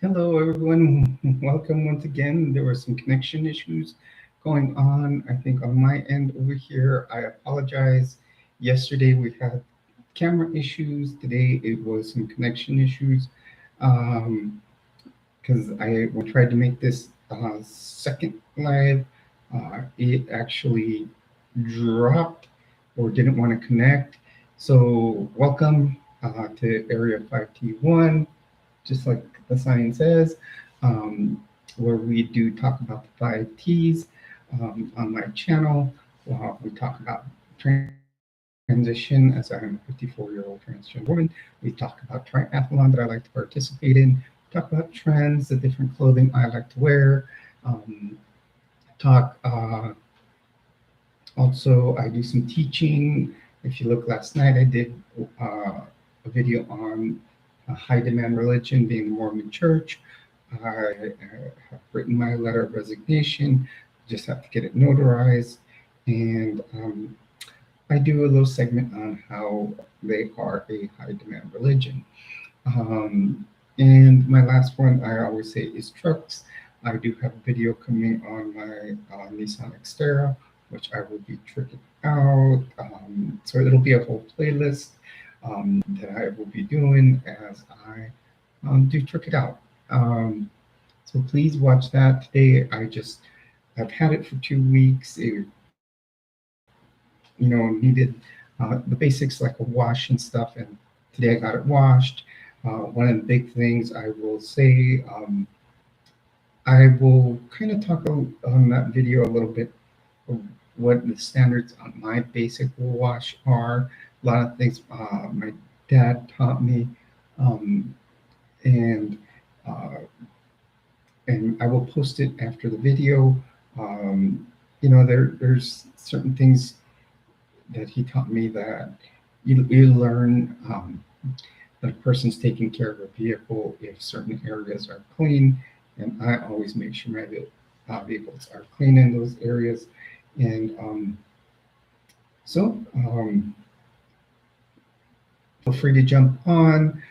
Hello, everyone. Welcome once again. There were some connection issues going on, I think, on my end over here. I apologize. Yesterday we had camera issues. Today it was some connection issues. Because we tried to make this second live, it actually dropped or didn't want to connect. So, welcome to Area 5T1, just like the sign says, um, where we do talk about the 5 T's on my channel. We talk about transition as I'm a 54-year-old transgender woman. We talk about triathlon that I like to participate in. We talk about trends, the different clothing I like to wear. Um, talk Also, I do some teaching. If you look last night, I did a video on high demand religion being the Mormon Church. I have written my letter of resignation, just have to get it notarized. And I do a little segment on how they are a high demand religion. Um, and my last one, I always say, is trucks. I do have a video coming on my Nissan Xterra, which I will be tricking out. So it'll be a whole playlist that I will be doing as I do trick it out. So please watch that today. I've had it for 2 weeks. It, needed the basics like a wash and stuff, and today I got it washed. One of the big things I will say, I will kind of talk on that video a little bit of what the standards on my basic wash are. A lot of things my dad taught me, um, and uh, and I will post it after the video. Um, there's certain things that he taught me that you learn that a person's taking care of a vehicle if certain areas are clean, and I always make sure my vehicles are clean in those areas. And so feel free to jump on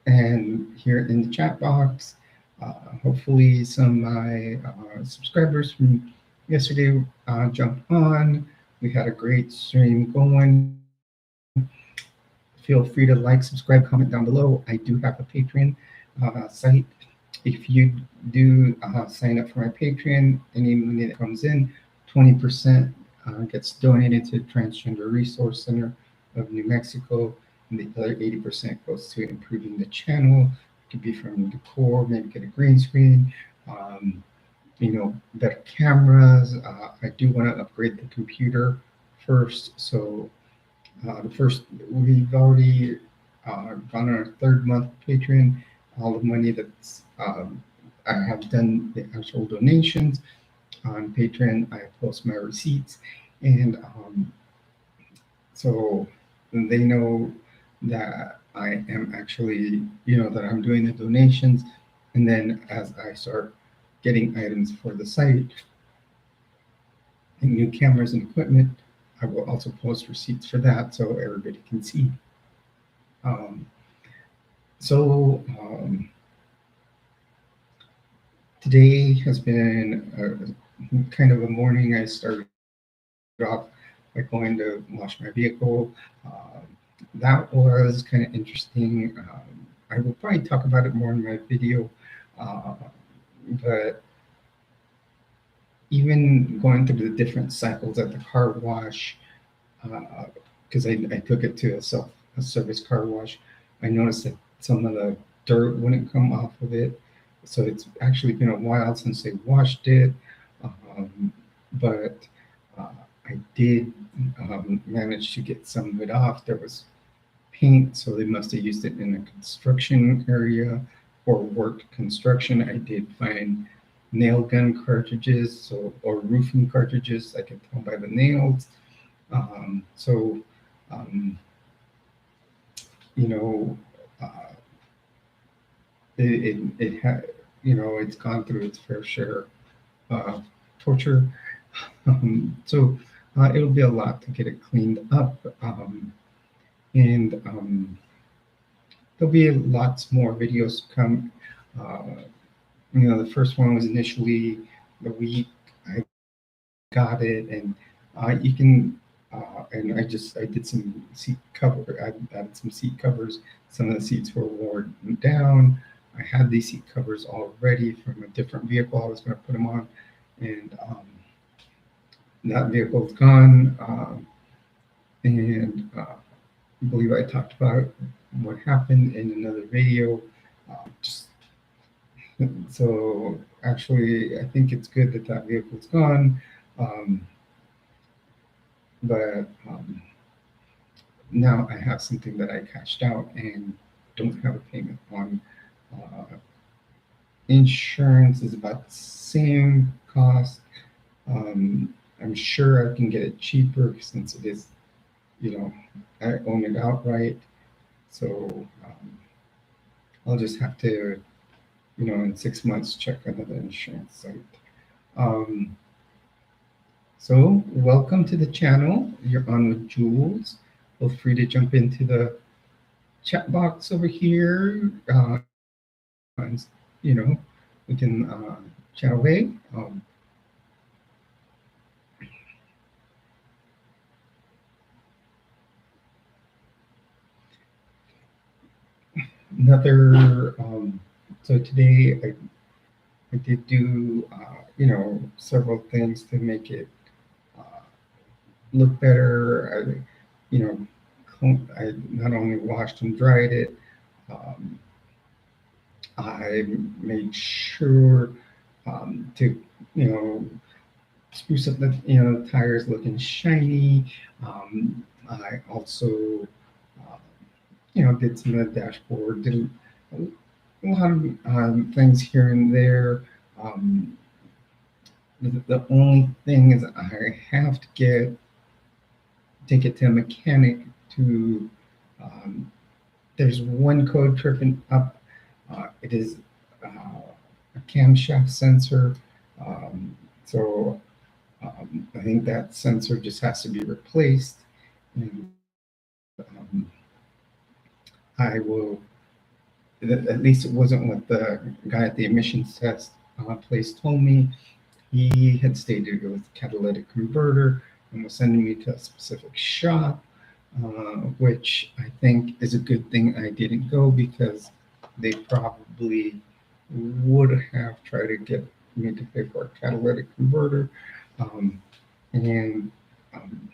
and here in the chat box. Hopefully, some of my subscribers from yesterday jumped on. We had a great stream going. Feel free to like, subscribe, comment down below. I do have a Patreon site. If you do sign up for my Patreon, any money that comes in, 20% gets donated to Transgender Resource Center of New Mexico, and the other 80% goes to improving the channel. It could be from decor, maybe get a green screen, better cameras. I do want to upgrade the computer first, so the first, we've already gone on our third month Patreon. All the money that's I have done the actual donations on Patreon. I post my receipts, and so they know that I am actually, that I'm doing the donations. And then as I start getting items for the site, and new cameras and equipment, I will also post receipts for that so everybody can see. Um, so today has been kind of a morning. I started off by going to wash my vehicle. That was kind of interesting. I will probably talk about it more in my video, uh, but even going through the different cycles at the car wash, because I took it to a service car wash, I noticed that some of the dirt wouldn't come off of it. So it's actually been a while since they washed it, but uh, I did manage to get some of it off. There was paint, so they must have used it in a construction area or worked construction. I did find nail gun cartridges, or roofing cartridges. I could tell by the nails. So, um, you know, uh, it had, it's gone through its fair share of torture. So it'll be a lot to get it cleaned up. And there'll be lots more videos come. Uh, the first one was initially the week I got it, and you can. And I did some seat cover. I added some seat covers. Some of the seats were worn down. I had these seat covers already from a different vehicle. I was going to put them on, and that vehicle's gone. And I believe I talked about what happened in another video. Just so actually, I think it's good that that vehicle's gone. Um, but now I have something that I cashed out and don't have a payment on. Uh, Insurance is about the same cost. I'm sure I can get it cheaper since it is, I own it outright. So I'll just have to, in 6 months, check another insurance site. Um, so welcome to the channel. You're on with Jules. Feel free to jump into the chat box over here. And, we can chat away. Another, so today I did do, several things to make it look better. I not only washed and dried it, um, I made sure to, spruce up the, tires looking shiny. I also, did some of the dashboard, did a lot of things here and there. Um, the only thing is I have to take it to a mechanic to, there's one code tripping up. It is a camshaft sensor. So I think that sensor just has to be replaced. And I will, at least it wasn't what the guy at the emissions test place told me. He had stated it was a catalytic converter and was sending me to a specific shop, which I think is a good thing I didn't go because they probably would have tried to get me to pay for a catalytic converter. And um,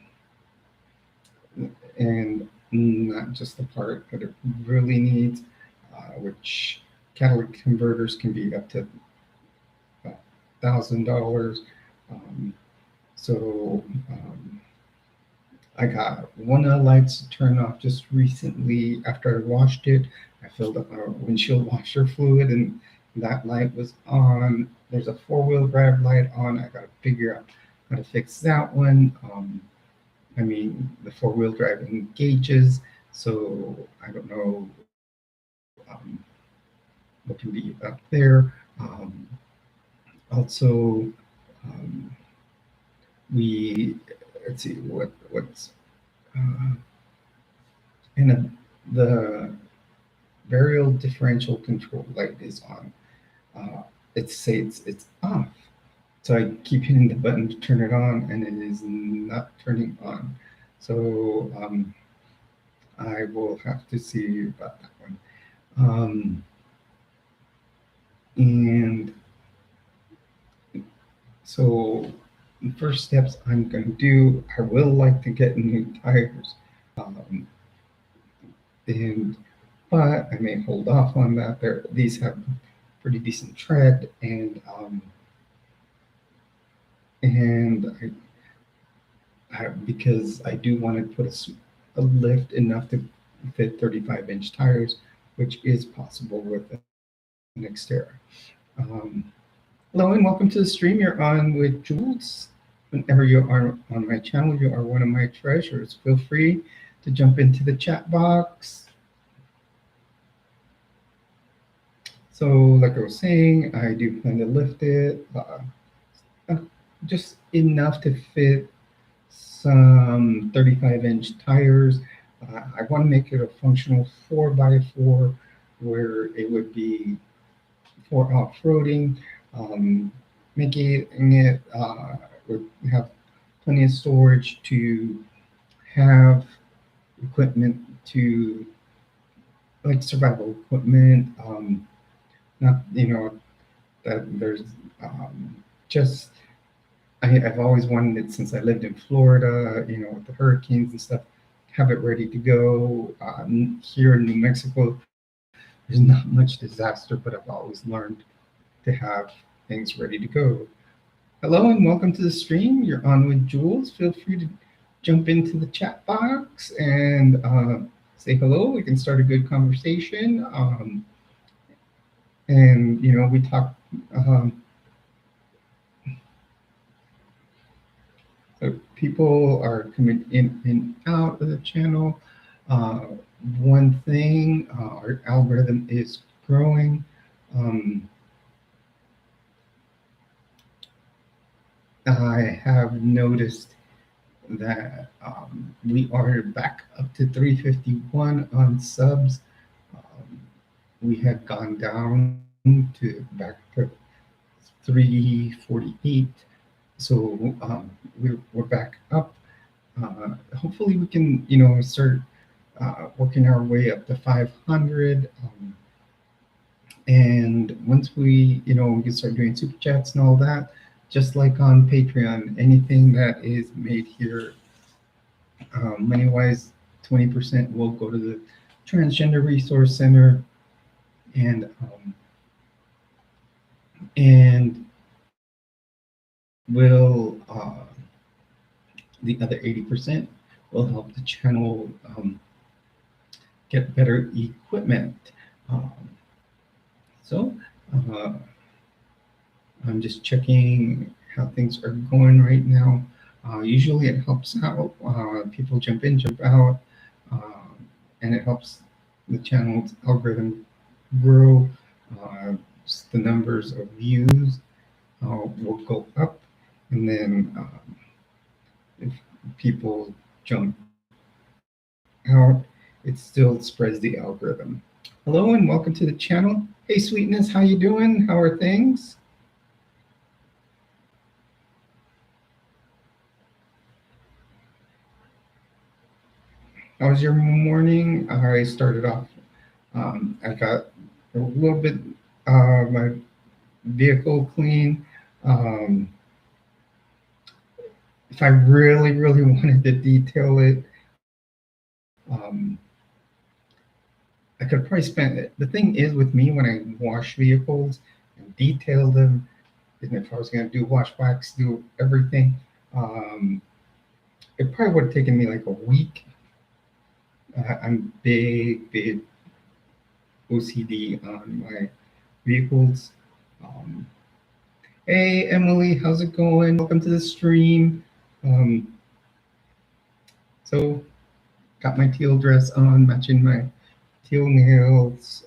and not just the part that it really needs, which catalytic converters can be up to $1,000. Um, so I got one of the lights turned off just recently after I washed it. I filled up my windshield washer fluid and that light was on. There's a four-wheel drive light on. I got to figure out how to fix that one. The four-wheel drive engages, so I don't know what can be up there. Also, let's see what's and the variable differential control light is on. It says it's off. So I keep hitting the button to turn it on, and it is not turning on. So I will have to see about that one. And so the first steps I'm going to do, I will like to get new tires. But I may hold off on that. These have pretty decent tread, and because I do want to put a lift enough to fit 35-inch tires, which is possible with an Xterra. Hello and welcome to the stream. You're on with Jules. Whenever you are on my channel, you are one of my treasures. Feel free to jump into the chat box. So like I was saying, I do plan to lift it just enough to fit some 35-inch tires. I want to make it a functional 4x4 where it would be for off-roading, um, making it would have plenty of storage to have equipment to like survival equipment. Not that there's just I've always wanted it since I lived in Florida. With the hurricanes and stuff, have it ready to go. Here in New Mexico, there's not much disaster, but I've always learned to have things ready to go. Hello and welcome to the stream. You're on with Jules. Feel free to jump into the chat box and say hello. We can start a good conversation. And we talk. So people are coming in and out of the channel. Uh, One thing, our algorithm is growing. Um, I have noticed that we are back up to 351 on subs. Um, we had gone down to back to 348. So we're back up. Hopefully we can, start working our way up to 500. And once we can start doing super chats and all that, just like on Patreon, anything that is made here, money wise, 20% will go to the Transgender Resource Center, and and will the other 80% will help the channel get better equipment. Um, so uh, I'm just checking how things are going right now. Usually it helps out. People jump in, jump out, and it helps the channel's algorithm grow. The numbers of views will go up, and then if people jump out, it still spreads the algorithm. Hello and welcome to the channel. Hey, Sweetness, how you doing? How are things? How was your morning? I started off. I got a little bit my vehicle clean. Um, if I really, really wanted to detail it, um, I could probably spend it. The thing is with me when I wash vehicles and detail them, and if I was going to do wash, wax, do everything, um, it probably would have taken me like a week. I'm big OCD on my vehicles. Um, hey, Emily, how's it going? Welcome to the stream. Um, so, got my teal dress on, matching my teal nails.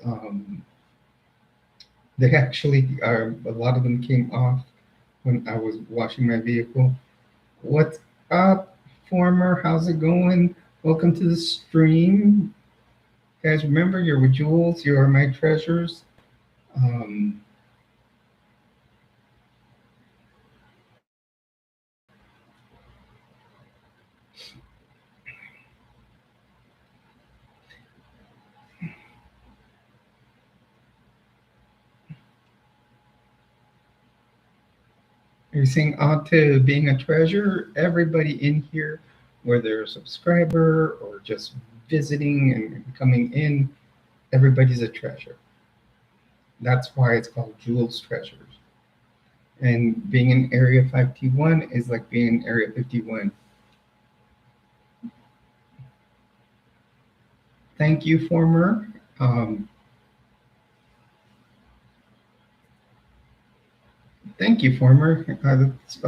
They actually are, a lot of them came off when I was washing my vehicle. What's up, Former? How's it going? Welcome to the stream. Guys, remember, you're with Jules. You are my treasures. Um, You're saying on to being a treasure. Everybody in here, whether a subscriber or just visiting and coming in, everybody's a treasure. That's why it's called Jules Treasures. And being in Area 51 is like being in Area 51. Thank you, Former. Thank you, Former. That's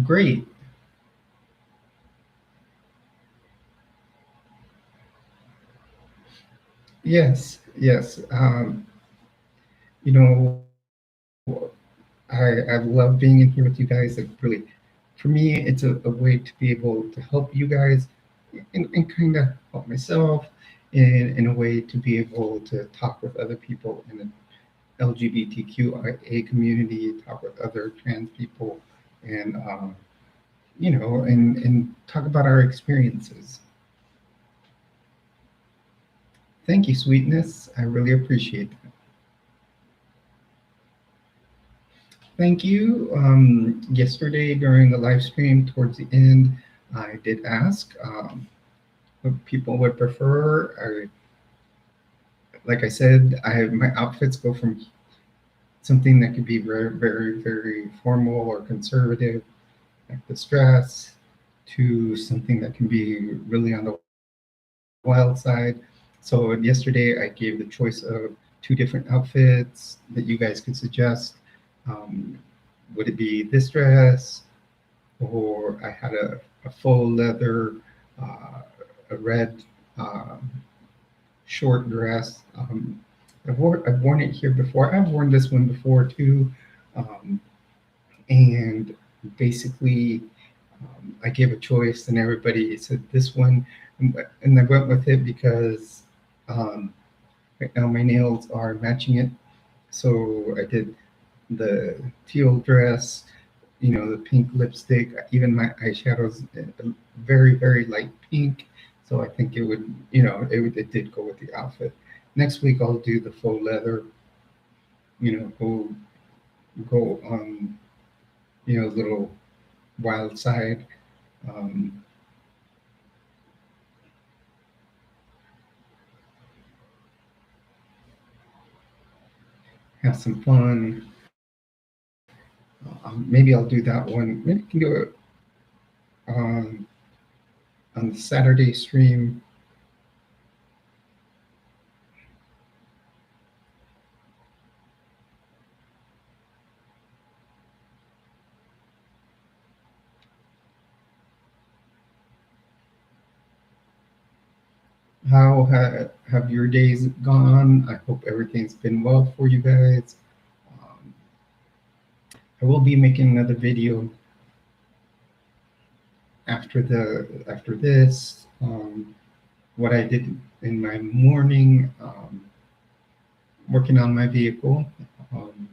great. Yes, yes. You know, I love being in here with you guys. Like really, for me, it's a way to be able to help you guys and kind of help myself in a way to be able to talk with other people in the LGBTQIA community, talk with other trans people, and and talk about our experiences. Thank you, sweetness. I really appreciate that. Thank you. Yesterday during the live stream, towards the end, I did ask what people would prefer. Like I said, my outfits go from something that could be very, very, very formal or conservative, like this dress, to something that can be really on the wild side. So yesterday I gave the choice of two different outfits that you guys could suggest. Um, would it be this dress, or I had a full leather, uh, a red short dress. I've worn it here before. I've worn this one before too, um, and basically I gave a choice, and everybody said this one, and I went with it because um, right now my nails are matching it. So I did the teal dress, the pink lipstick, even my eyeshadows, very, very light pink. So I think it did go with the outfit. Next week I'll do the faux leather, go on, little wild side. Um, have some fun. Maybe I'll do that one. Maybe I can do it on on the Saturday stream. How have your days gone? I hope everything's been well for you guys. Um, I will be making another video after this. What I did in my morning, working on my vehicle. Um,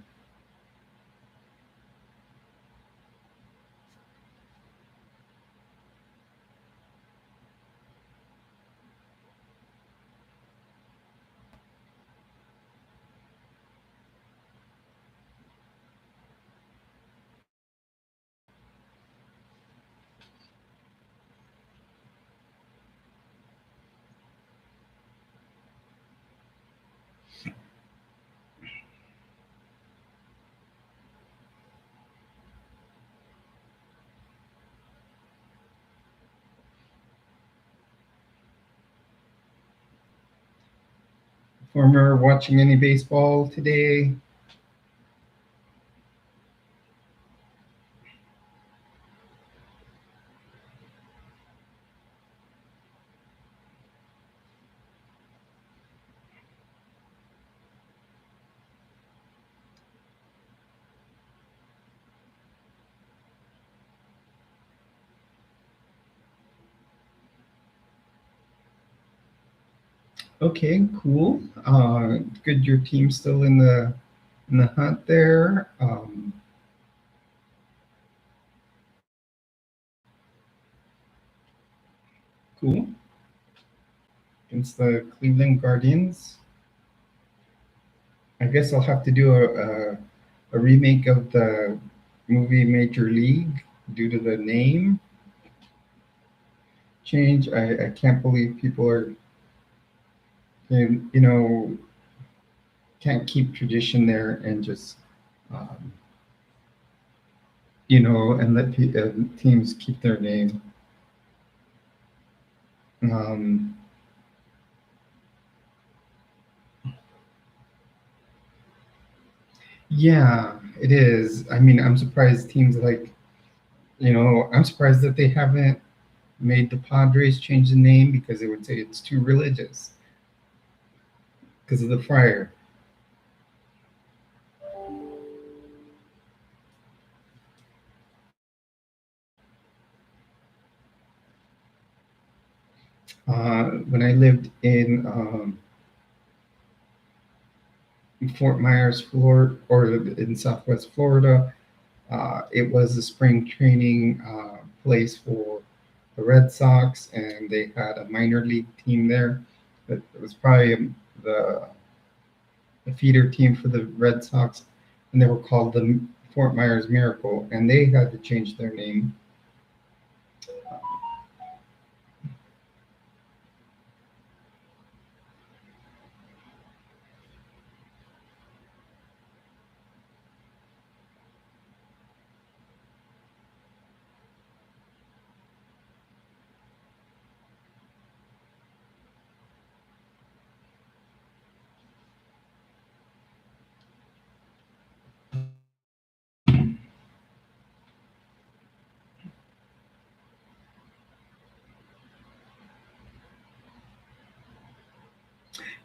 Former watching any baseball today? Okay, cool. Good, your team's still in the hunt there. Cool. Against the Cleveland Guardians. I guess I'll have to do a remake of the movie Major League due to the name change. I can't believe people you know, can't keep tradition there and just, um, and let teams keep their name. Um, yeah, it is. I mean, I'm surprised teams I'm surprised that they haven't made the Padres change the name because they would say it's too religious because of the friar. When I lived in Fort Myers, Florida, or in Southwest Florida, it was a spring training place for the Red Sox, and they had a minor league team there. It was probably the, the feeder team for the Red Sox, and they were called the Fort Myers Miracle, and they had to change their name.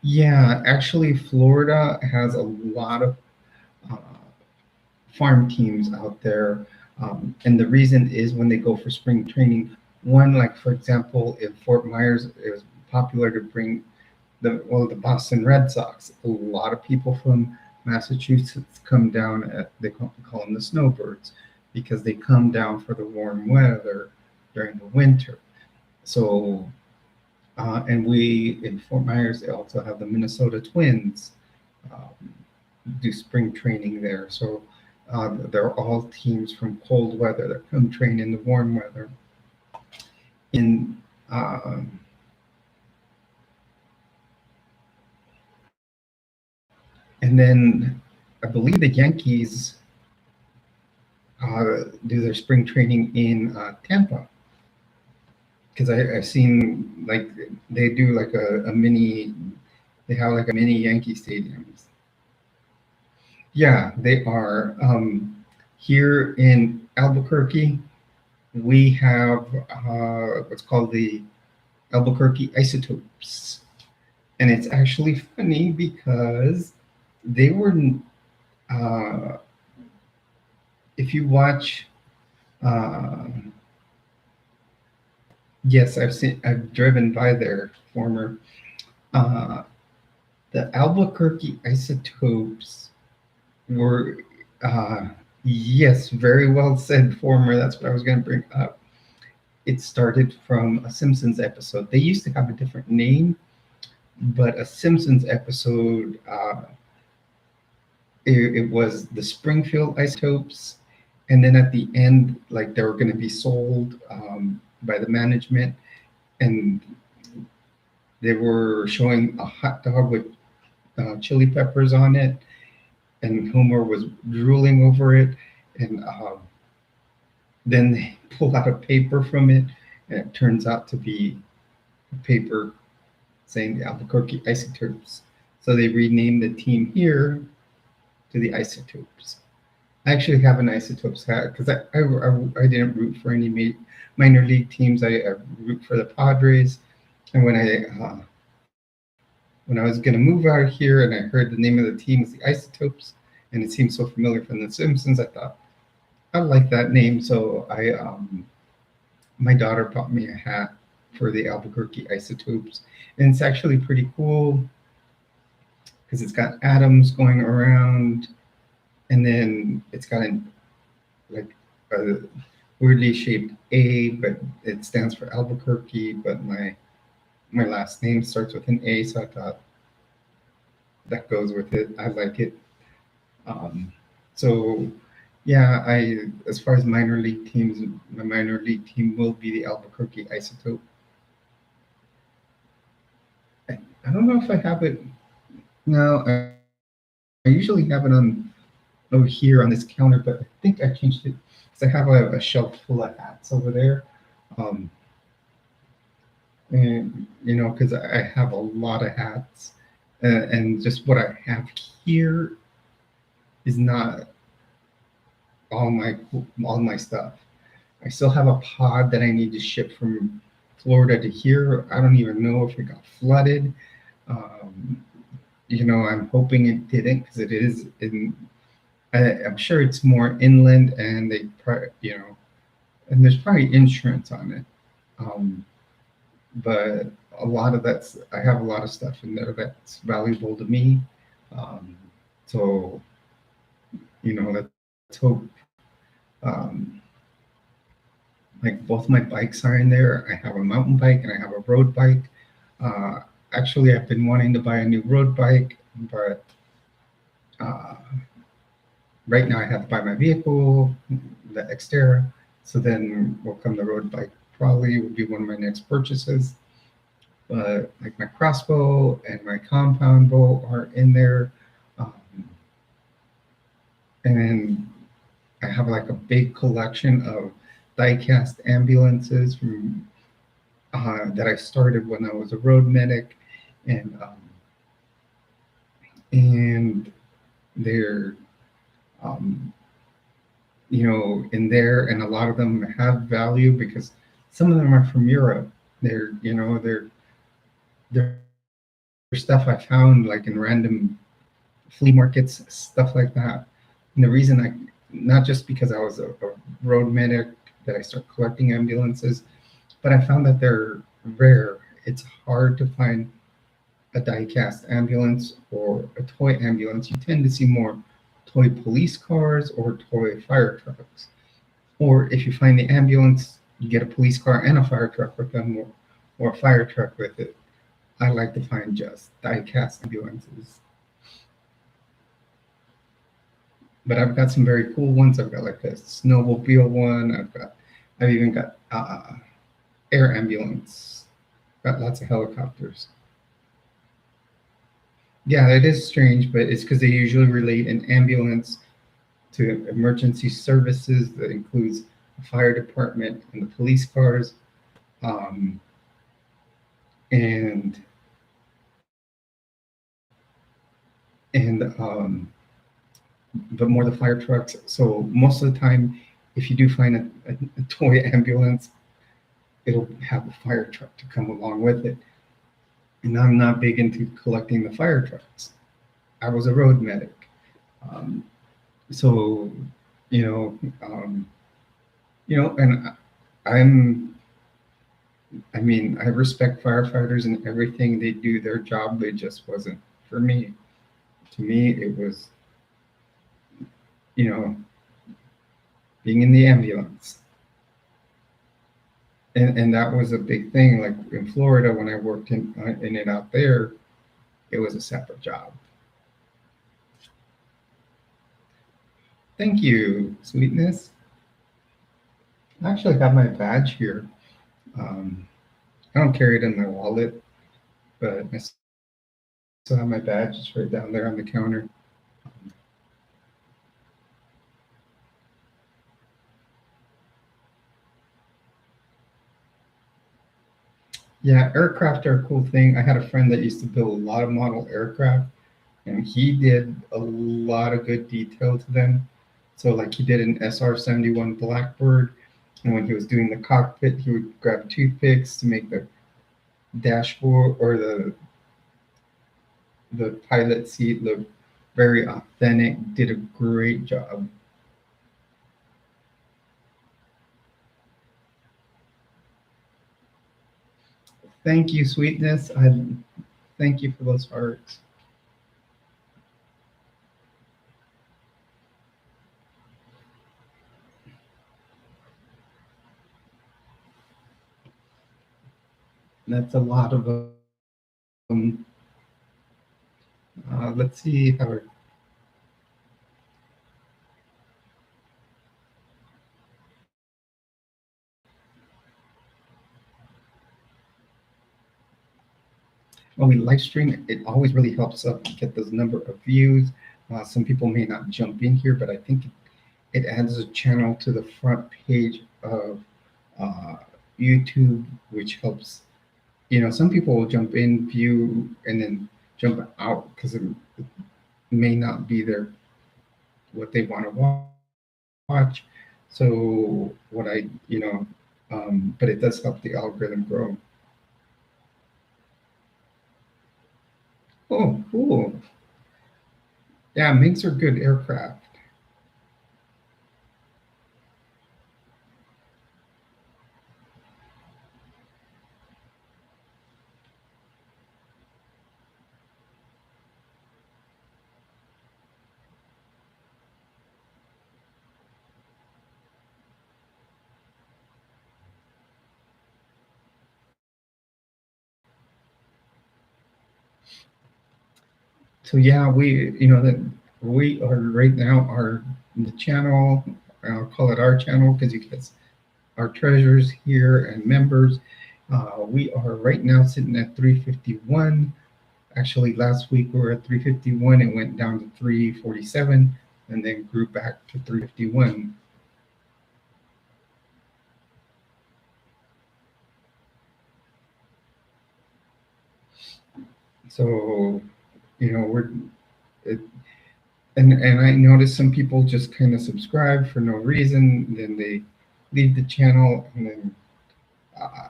Yeah, actually, Florida has a lot of uh, farm teams out there. And the reason is when they go for spring training, one, like for example, in Fort Myers, it was popular to bring the Boston Red Sox. A lot of people from Massachusetts come down call them the snowbirds because they come down for the warm weather during the winter. So and we in Fort Myers, they also have the Minnesota Twins um, do spring training there. So they're all teams from cold weather that come train in the warm weather. In and then I believe the Yankees do their spring training in Tampa because I've seen like they do like a mini. They have like a mini Yankee stadiums. Yeah, they are. Here in Albuquerque, we have what's called the Albuquerque Isotopes. And it's actually funny because they were, uh, if you watch, uh, yes, I've driven by their former, uh, the Albuquerque Isotopes were, uh, yes, very well said, former. That's what I was going to bring up. It started from a Simpsons episode. They used to have a different name, but a Simpsons episode, it was the Springfield Isotopes, and then at the end, like they were going to be sold by the management, and they were showing a hot dog with chili peppers on it, and Homer was drooling over it, and then they pull out a paper from it, and it turns out to be a paper saying the Albuquerque Isotopes. So they renamed the team here to the Isotopes. I actually have an Isotopes hat because I didn't root for any minor league teams. I root for the Padres. And when I was going to move out here and I heard the name of the team was the Isotopes, and it seemed so familiar from The Simpsons, I thought I like that name. So my daughter bought me a hat for the Albuquerque Isotopes, and it's actually pretty cool because it's got atoms going around, and then it's got like a weirdly shaped A, but it stands for Albuquerque. But my last name starts with an A, so I thought that goes with it. I like it. Um, so yeah, I as far as minor league teams, my minor league team will be the Albuquerque Isotope. I don't know if I have it now. I usually have it on over here on this counter, but I think I changed it because I have a shelf full of hats over there. Um, and because I have a lot of hats, and just what I have here is not all my stuff. I still have a pod that I need to ship from Florida to here. I don't even know if it got flooded. Um, I'm hoping it didn't because it is in. I'm sure it's more inland, and and there's probably insurance on it. But a lot of that's, I have a lot of stuff in there that's valuable to me. Um, so, let's hope, um, like both my bikes are in there. I have a mountain bike and I have a road bike. Uh, Actually, I've been wanting to buy a new road bike, but uh, right now I have to buy my vehicle, the Xterra. So then will come the road bike. Probably would be one of my next purchases. But like my crossbow and my compound bow are in there. Um, and then I have like a big collection of die-cast ambulances from that I started when I was a road medic, and they're um, in there, and a lot of them have value because some of them are from Europe. They're stuff I found like in random flea markets, stuff like that. And the reason not just because I was a road medic that I started collecting ambulances, but I found that they're rare. It's hard to find a die-cast ambulance or a toy ambulance. You tend to see more toy police cars or toy fire trucks. Or if you find the ambulance, you get a police car and a fire truck with them, or a fire truck with it. I like to find just die-cast ambulances. But I've got some very cool ones. I've got like a snowmobile one. I've even got air ambulance. Got lots of helicopters. Yeah, it is strange, but it's because they usually relate an ambulance to emergency services that includes the fire department and the police cars, um, and and but more the fire trucks. So most of the time, if you do find a toy ambulance, it'll have a fire truck to come along with it. And I'm not big into collecting the fire trucks. I was a road medic, um, so you know, um, and I'm. I mean, I respect firefighters and everything they do their job. It just wasn't for me. To me, it was you know being in the ambulance, and that was a big thing. Like in Florida, when I worked in it out there, it was a separate job. Thank you, sweetness. I actually have my badge here. Um, I don't carry it in my wallet, but I still have my badge. It's right down there on the counter. Yeah, aircraft are a cool thing. I had a friend that used to build a lot of model aircraft, and he did a lot of good detail to them. So, like, he did an SR-71 Blackbird, and when he was doing the cockpit, he would grab toothpicks to make the dashboard or the pilot seat look very authentic. Did a great job. Thank you, sweetness. I thank you for those hearts. That's a lot of them. Let's see how. When we live stream, it always really helps us get those number of views. Some people may not jump in here, but I think it adds a channel to the front page of uh, YouTube, which helps. Some people will jump in, view, and then jump out because it may not be their what they want to watch. So but it does help the algorithm grow. Oh, cool. Yeah, MiGs are good aircraft. so yeah, that we are right now our the channel. I'll call it our channel because you guys our treasurers here and members. We are right now sitting at 351. Actually, last week we were at 351. It went down to 347 and then grew back to 351. So, we're it, and I noticed some people just kind of subscribe for no reason, then they leave the channel, and uh,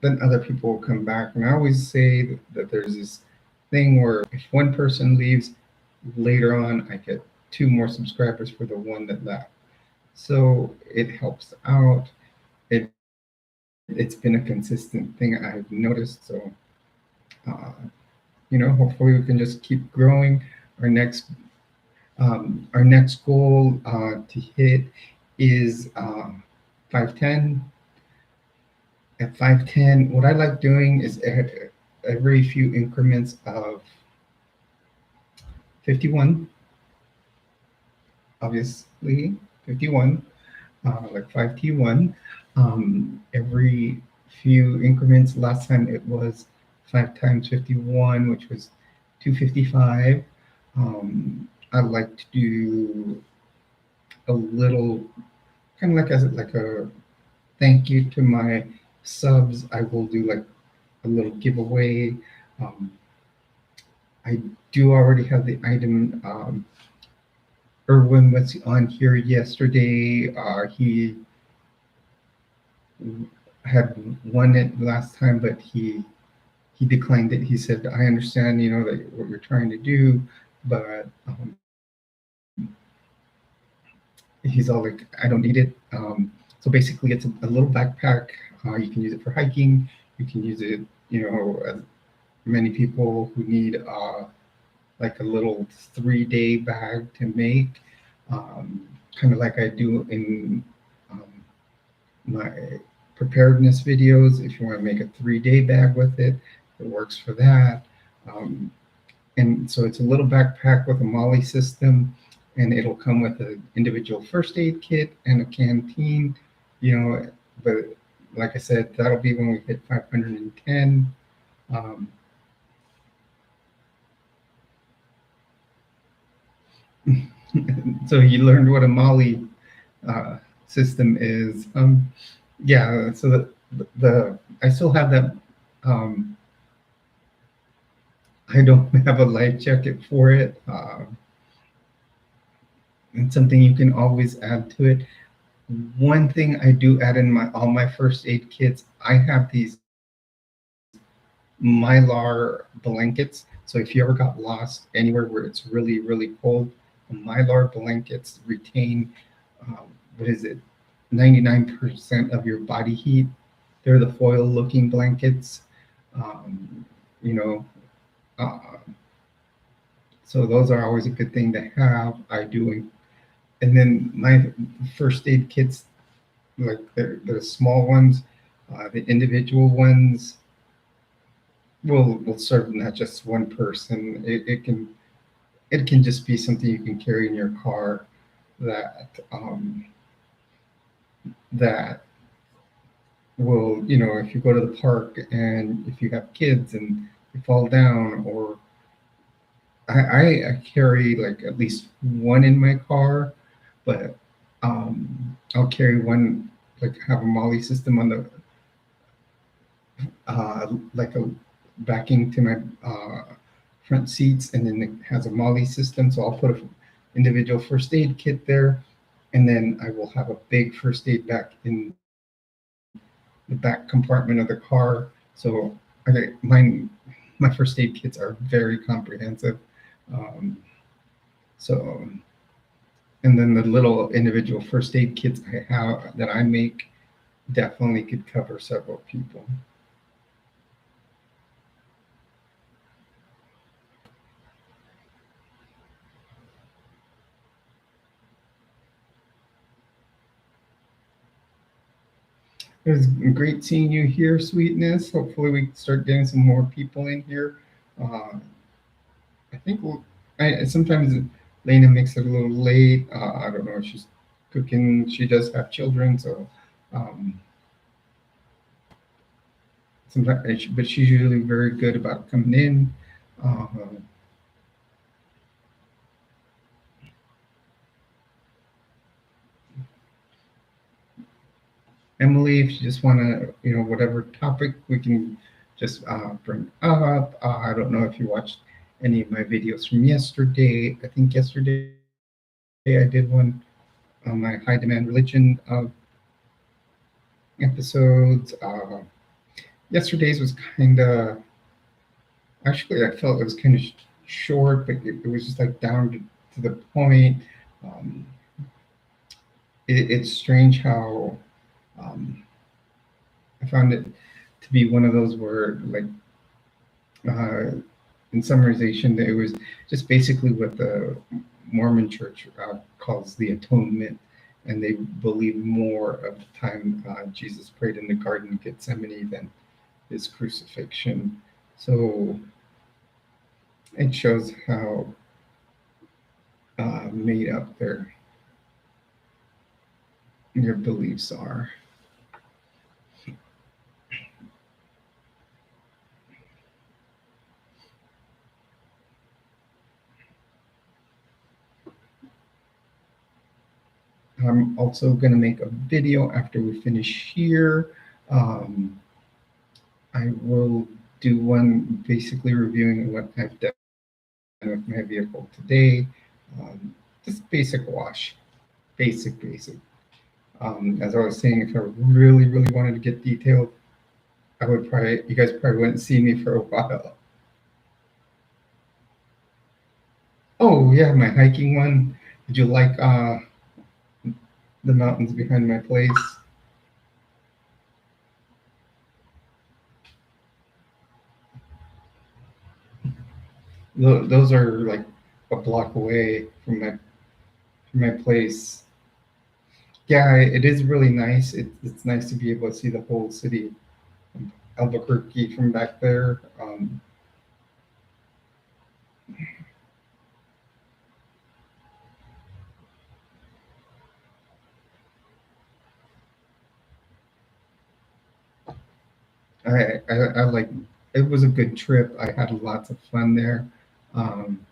then other people will come back. And I always say that there's this thing where if one person leaves, later on I get two more subscribers for the one that left. So it helps out. It's been a consistent thing I've noticed. So uh, hopefully we can just keep growing. Our next our next goal to hit is 510. At 510, what I like doing is every few increments of 51, obviously 51, like 5T1. Every few increments. Last time it was 5 times 51, which was 255. I like to do a little, kind of like a thank you to my subs. I will do like a little giveaway. Um, I do already have the item. Erwin was on here yesterday. He had won it last time, but he declined it. He said, "I understand, that what you're trying to do, but he's all like, I don't need it." So basically, it's a little backpack. You can use it for hiking. You can use it, as many people who need like a little 3-day bag to make, kind of like I do in um, my preparedness videos. If you want to make a 3-day bag with it, it works for that. Um, and so it's a little backpack with a MOLLE system, and it'll come with an individual first aid kit and a canteen, but like I said, that'll be when we hit 510. Um, so you learned what a MOLLE system is. Yeah, so the I still have that. Um, I don't have a life jacket for it. It's something you can always add to it. One thing I do add in all my first aid kits, I have these Mylar blankets. So if you ever got lost anywhere where it's really, really cold, the Mylar blankets retain, what is it, 99% of your body heat. They're the foil looking blankets. Um, you know, uh, so those are always a good thing to have. I do. And then my first aid kits, like the small ones, the individual ones will serve not just one person. It can just be something you can carry in your car that will, if you go to the park and if you have kids and you fall down, or I carry like at least one in my car, but I'll carry one, like have a MOLLE system on the like a backing to my front seats, and then it has a MOLLE system. So I'll put an individual first aid kit there, and then I will have a big first aid back in the back compartment of the car. So my first aid kits are very comprehensive. Um, so, and then the little individual first aid kits I have that I make definitely could cover several people. It was great seeing you here, Sweetness. Hopefully, we start getting some more people in here. I think I sometimes Lena makes it a little late. I don't know if she's cooking. She does have children, so um, sometimes, but she's usually very good about coming in. Uh, Emily, if you just want to, whatever topic we can just bring up. I don't know if you watched any of my videos from yesterday. I think yesterday I did one on my high demand religion episodes. Yesterday's was kind of, actually, I felt it was kind of short, but it was just like down to the point. Um, it's strange how um, I found it to be one of those where, like, uh, in summarization, it was just basically what the Mormon Church calls the atonement, and they believe more of the time Jesus prayed in the Garden of Gethsemane than his crucifixion. So it shows how made up their beliefs are. I'm also going to make a video after we finish here. Um, I will do one basically reviewing what I've done with my vehicle today. Just basic wash, basic. As I was saying, if I really wanted to get detailed, you guys probably wouldn't see me for a while. Oh yeah, my hiking one. Did you like the mountains behind my place? Those are like a block away from my place. Yeah, it is really nice. It's nice to be able to see the whole city, Albuquerque from back there. I like. It was a good trip. I had lots of fun there. Um,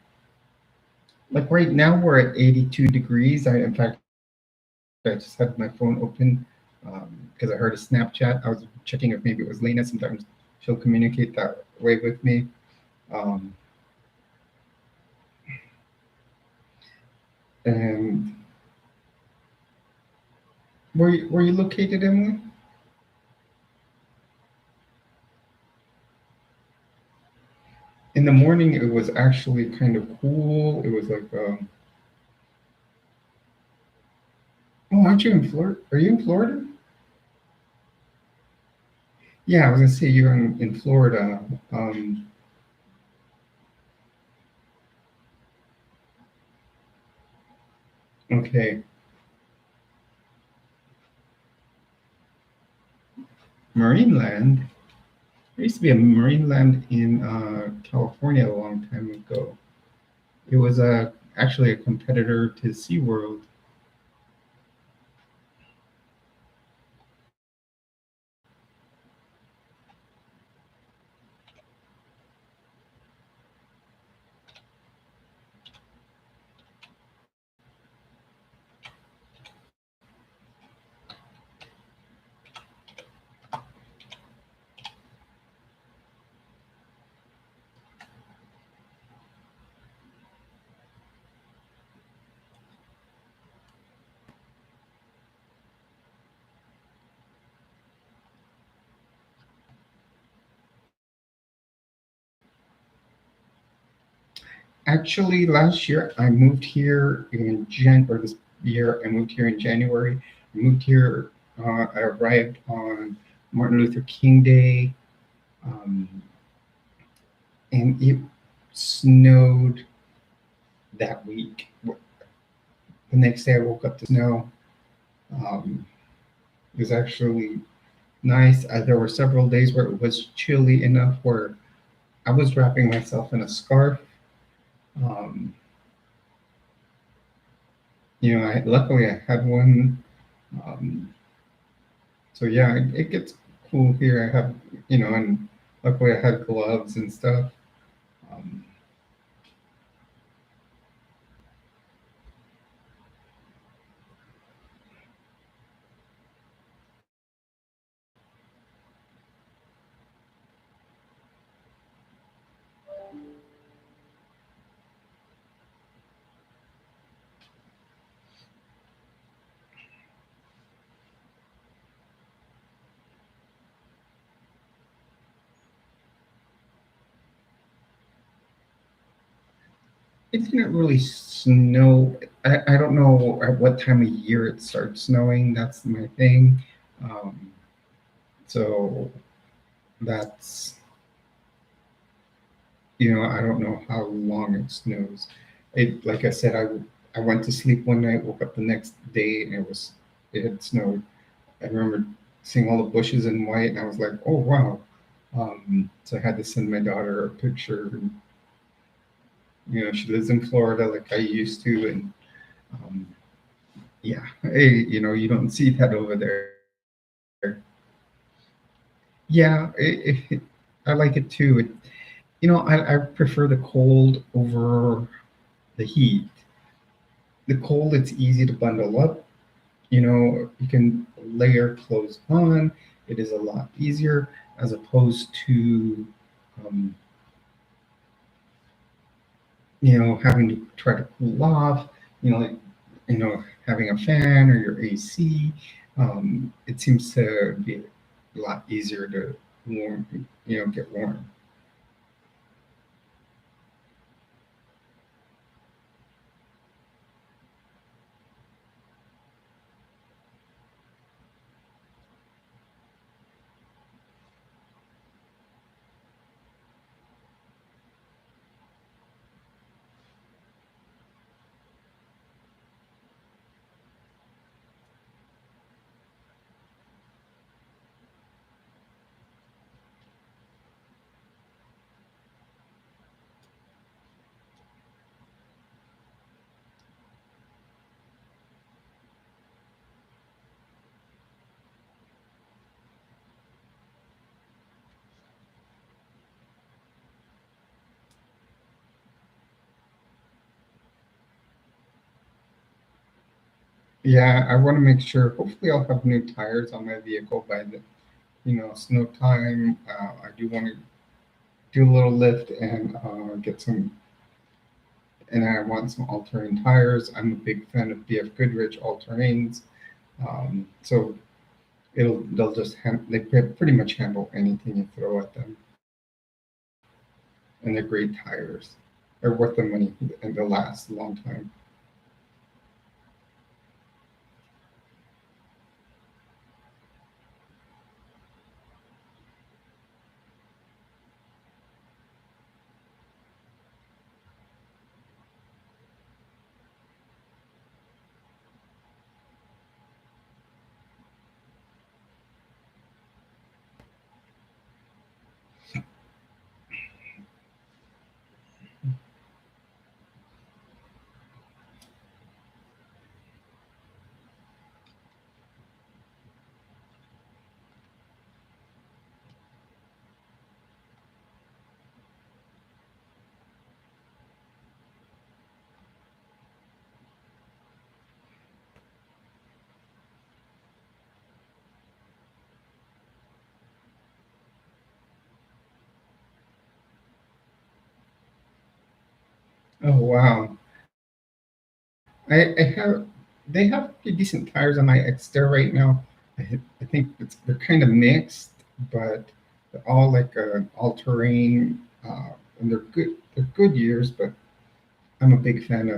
like right now, we're at 82 degrees. In fact, I just had my phone open because I heard a Snapchat. I was checking if maybe it was Lena. Sometimes she'll communicate that way with me. Um, and were you located, Emily? In the morning, it was actually kind of cool. It was like, oh, aren't you in Florida? Are you in Florida? Yeah, I was gonna say you're in Florida. Um, okay, Marineland. There used to be a Marineland in California a long time ago. It was actually a competitor to SeaWorld. Actually, last year I moved here or this year I moved here in January. I moved here. I arrived on Martin Luther King Day, um, and it snowed that week. The next day I woke up to snow. Um, it was actually nice. There were several days where it was chilly enough where I was wrapping myself in a scarf Um, luckily I had one. Um, so yeah, it gets cool here. I have, and luckily I had gloves and stuff. Um, it didn't really snow. I don't know at what time of year it starts snowing. That's my thing. Um, so that's, I don't know how long it snows. Like I said, I went to sleep one night, woke up the next day, and it had snowed. I remember seeing all the bushes in white, and I was like, oh wow. So I had to send my daughter a picture. And, she lives in Florida like I used to, and um, yeah, hey, you don't see that over there. Yeah, I like it too. I prefer the cold over the heat. The cold, it's easy to bundle up. You can layer clothes on. It is a lot easier as opposed to, um, having to try to cool off. Like, having a fan or your AC. It seems to be a lot easier to get warm. Yeah, I want to make sure. Hopefully, I'll have new tires on my vehicle by the snow time. I do want to do a little lift and get some, and I want some all-terrain tires. I'm a big fan of BF Goodrich all-terrains. So they'll just they pretty much handle anything you throw at them, and they're great tires. They're worth the money and they'll last a long time. Oh wow! I have they have pretty decent tires on my Xterra right now. I think they're kind of mixed, but they're all like all-terrain, and they're good. They're good years, but I'm a big fan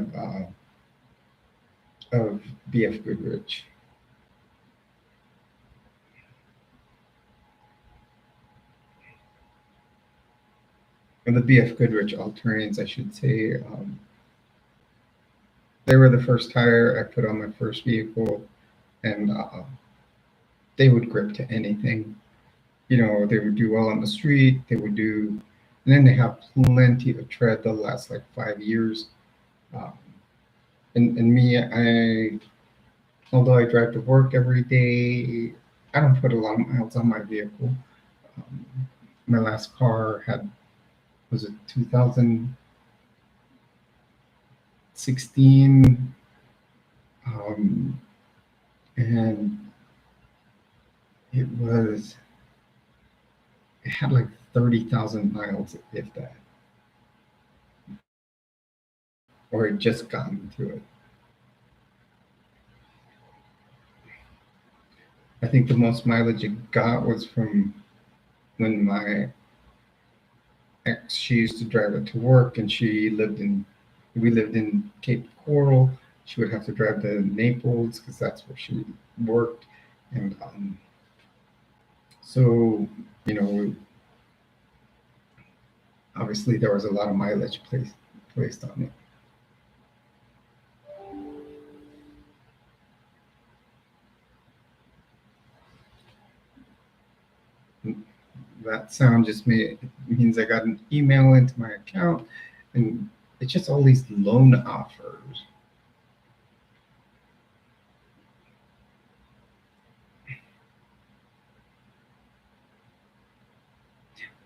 of BF Goodrich. And the BF Goodrich all-terrains, I should say. They were the first tire I put on my first vehicle, and they would grip to anything. They would do well on the street. They would do. And then they have plenty of tread that'll last like 5 years. Um, and me, although I drive to work every day, I don't put a lot of miles on my vehicle. Um, my last car had, was it 2016, um, and it was, it had like 30,000 miles, if that, or it just gotten to it. I think the most mileage it got was from when my ex, she used to drive it to work, and we lived in Cape Coral. She would have to drive to Naples because that's where she worked. And so, you know, obviously there was a lot of mileage placed on it. That sound just means I got an email into my account, and it's just all these loan offers.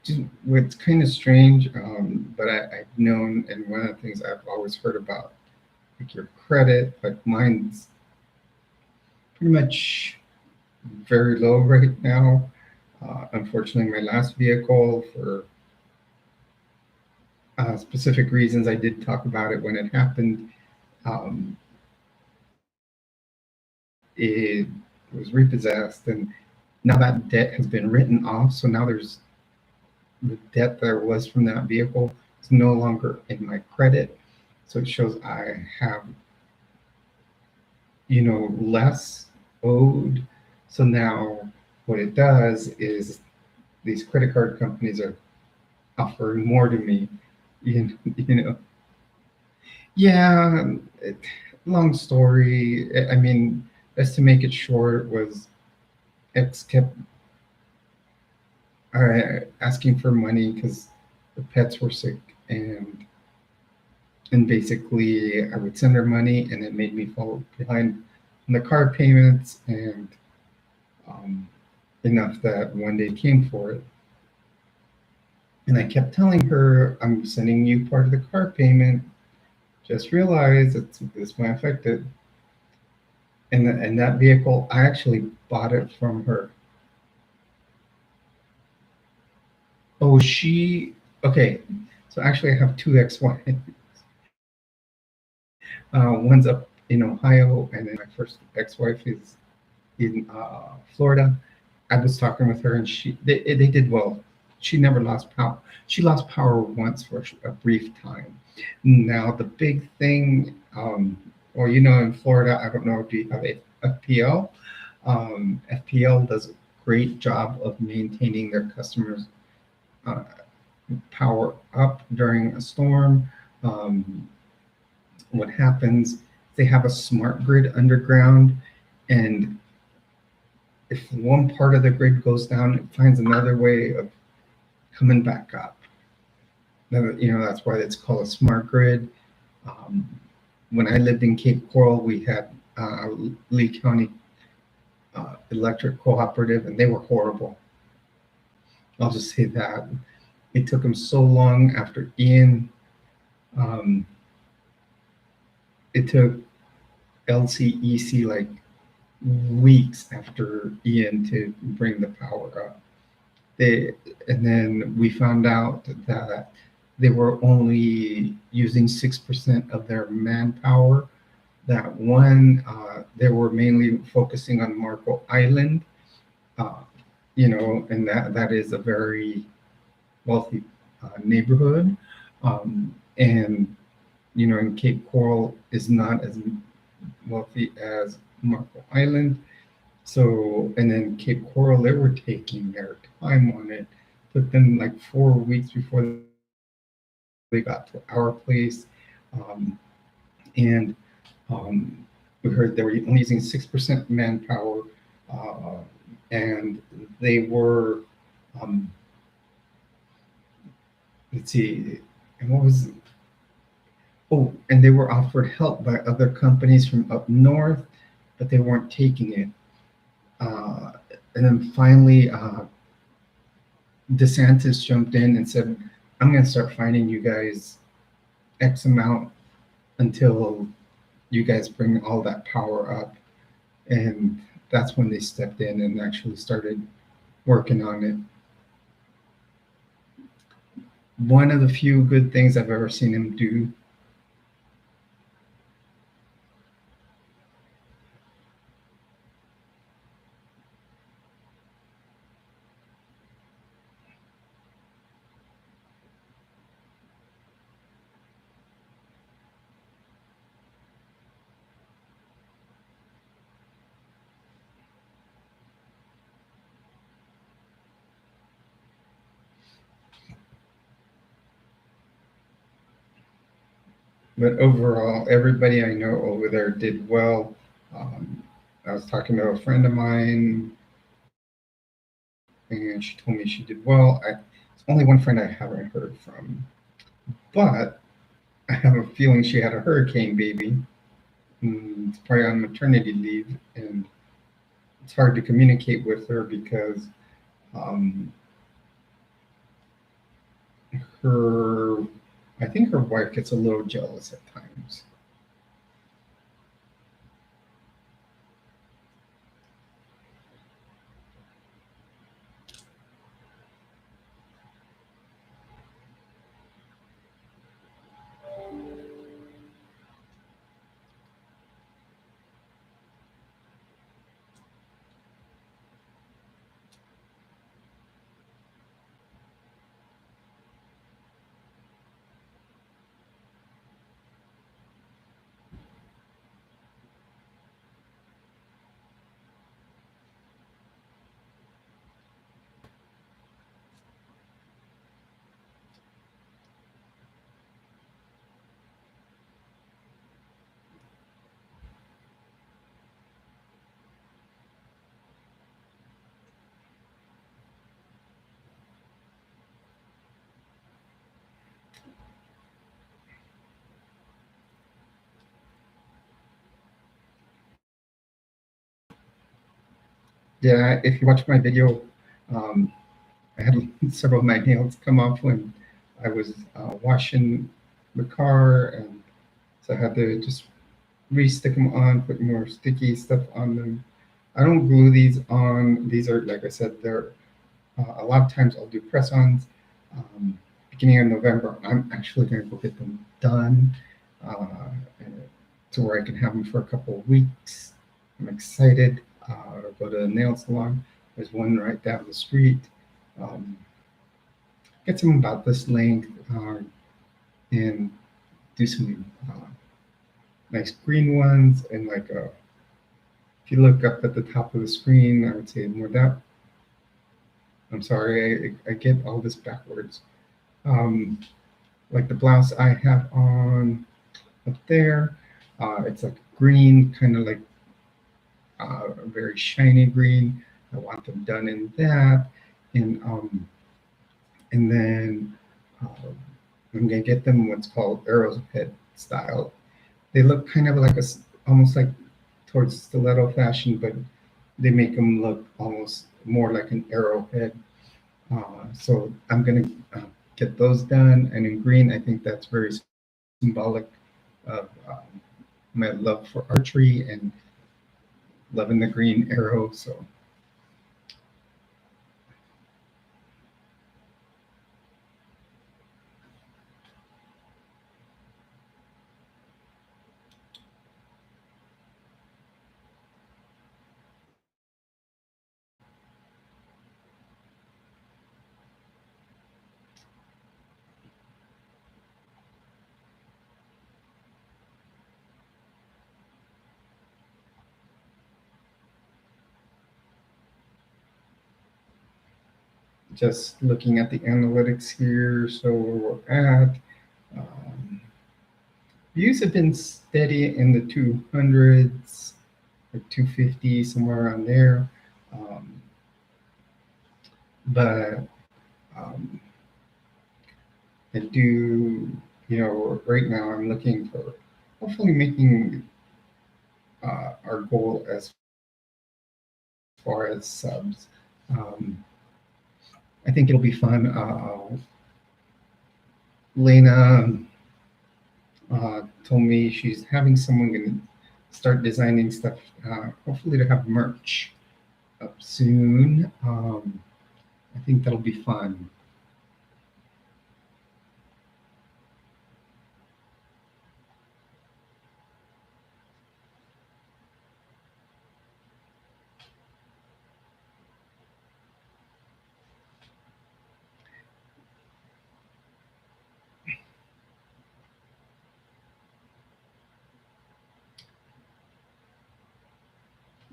Just what's kind of strange, but I've known, and one of the things I've always heard about, like your credit, like mine's pretty much very low right now. Unfortunately, my last vehicle, for specific reasons, I did talk about it when it happened. Um, it was repossessed, and now that debt has been written off. So now there's the debt that was from that vehicle is no longer in my credit. So it shows I have, less owed. So now what it does is these credit card companies are offering more to me. You know, yeah. It, long story. I mean, just to make it short, was X kept asking for money because the pets were sick, and basically I would send her money, and it made me fall behind on the car payments, and um, enough that one day came for it. And I kept telling her, I'm sending you part of the car payment. Just realize it's my affected. And that vehicle, I actually bought it from her. Oh, okay. So actually, I have two ex-wives. One's up in Ohio, and then my first ex-wife is in Florida. I was talking with her, and they did well. She never lost power. She lost power once for a brief time. Now the big thing, well, in Florida, I don't know, do you have a FPL? FPL does a great job of maintaining their customers' uh, power up during a storm. Um, what happens? They have a smart grid underground, and if one part of the grid goes down, it finds another way of coming back up. That's why it's called a smart grid. Um, when I lived in Cape Coral, we had Lee County Electric Cooperative, and they were horrible. I'll just say that. It took them so long after Ian. Um, it took LCEC like weeks after Ian to bring the power up. And then we found out that they were only using 6% of their manpower. That one, they were mainly focusing on Marco Island, uh, and that is a very wealthy neighborhood. And, in Cape Coral is not as wealthy as Marco Island. So, and then Cape Coral, they were taking their time on it. Took them like 4 weeks before they got to our place. Um, and we heard they were only using 6% manpower, uh, and they were, um, let's see, and what was, oh, and they were offered help by other companies from up north, but they weren't taking it. Uh, and then finally, DeSantis jumped in and said, I'm going to start finding you guys X amount until you guys bring all that power up. And that's when they stepped in and actually started working on it. One of the few good things I've ever seen him do. But overall, everybody I know over there did well. Um, I was talking to a friend of mine, and she told me she did well. It's only one friend I haven't heard from, but I have a feeling she had a hurricane baby. It's probably on maternity leave, and it's hard to communicate with her because um, her, I think her wife gets a little jealous at times. Yeah, if you watch my video, um, I had several of my nails come off when I was washing the car, and so I had to just re-stick them on, put more sticky stuff on them. I don't glue these on. These are, like I said, they're a lot of times I'll do press-ons. Beginning of November, I'm actually going to go get them done uh, to where I can have them for a couple of weeks. I'm excited. Go to the nail salon. There's one right down the street. Um, get some about this length and do some nice green ones. And like if you look up at the top of the screen, I would say more that. I'm sorry, I get all this backwards. Um, like the blouse I have on up there, it's like green, kind of like a very shiny green. I want them done in that, and then uh, I'm gonna get them what's called arrowhead style. They look kind of like almost like towards stiletto fashion, but they make them look almost more like an arrowhead. So I'm gonna get those done, and in green, I think that's very symbolic of my love for archery and loving the green arrow. So just looking at the analytics here, so where we're at. Um, Views have been steady in the 200s, like 250, somewhere around there. Um, but um, I do, right now I'm looking for hopefully making our goal as far as subs. Um, I think it'll be fun. Lena told me she's having someone going to start designing stuff, hopefully to have merch up soon. I think that'll be fun.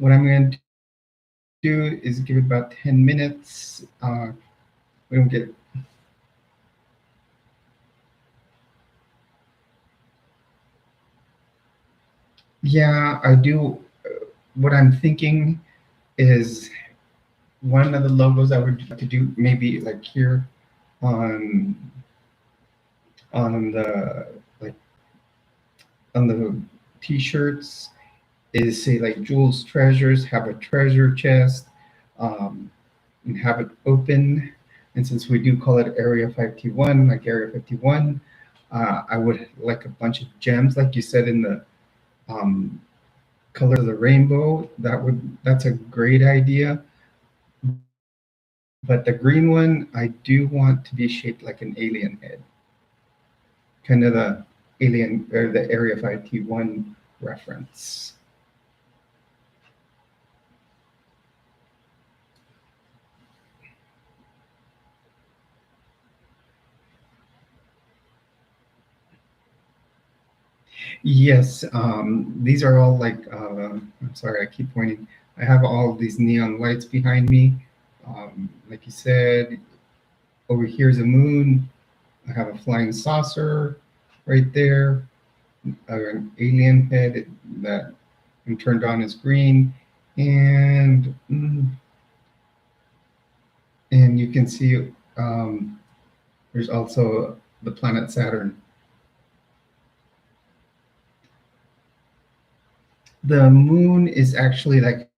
What I'm going to do is give it about 10 minutes. We don't get. Yeah, I do. What I'm thinking is one of the logos I would like to do maybe like here on the like on the t-shirts is say like Jules treasures, have a treasure chest, um, and have it open. And since we do call it Area 51, like Area 51, I would like a bunch of gems, like you said in the um, color of the rainbow. That's a great idea. But the green one, I do want to be shaped like an alien head, kind of the alien or the Area 51 reference. Yes, these are all like, I'm sorry, I keep pointing. I have all these neon lights behind me. Like you said, over here's a moon. I have a flying saucer right there, an alien head that I'm turned on is green. And and you can see there's also the planet Saturn. The moon is actually like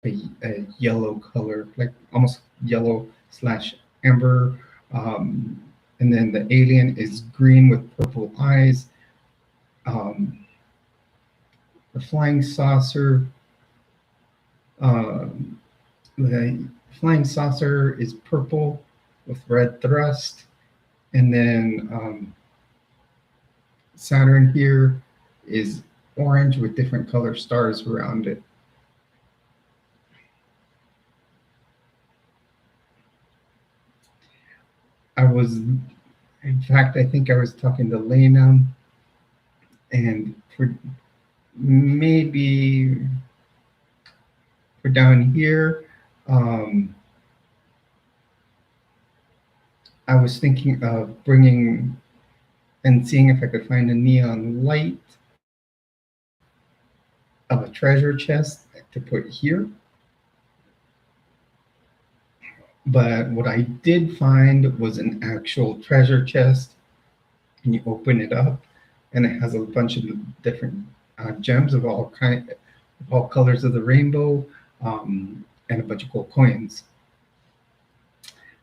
a yellow color, like almost yellow slash amber. Um, and then the alien is green with purple eyes. Um, the flying saucer, um, the flying saucer is purple with red thrust, and then Saturn here is orange with different color stars around it. I was, in fact, I think I was talking to Lena, and for maybe for down here, um, I was thinking of bringing and seeing if I could find a neon light of a treasure chest to put here. But what I did find was an actual treasure chest, and you open it up, and it has a bunch of different gems of all colors of the rainbow, and a bunch of gold coins.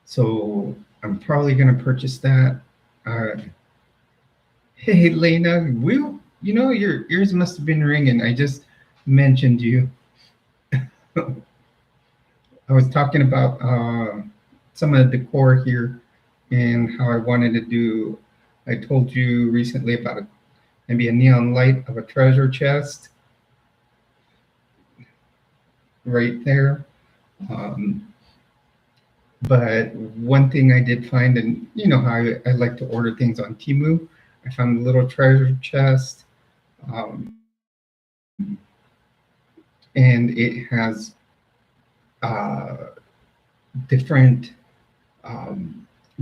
So I'm probably going to purchase that. Uh, hey, Lena, your ears must have been ringing. I just mentioned you. I was talking about some of the decor here and how I wanted to do. I told you recently about maybe a neon light of a treasure chest right there. Um, but one thing I did find, and you know how I like to order things on Temu, I found a little treasure chest, um, and it has uh, different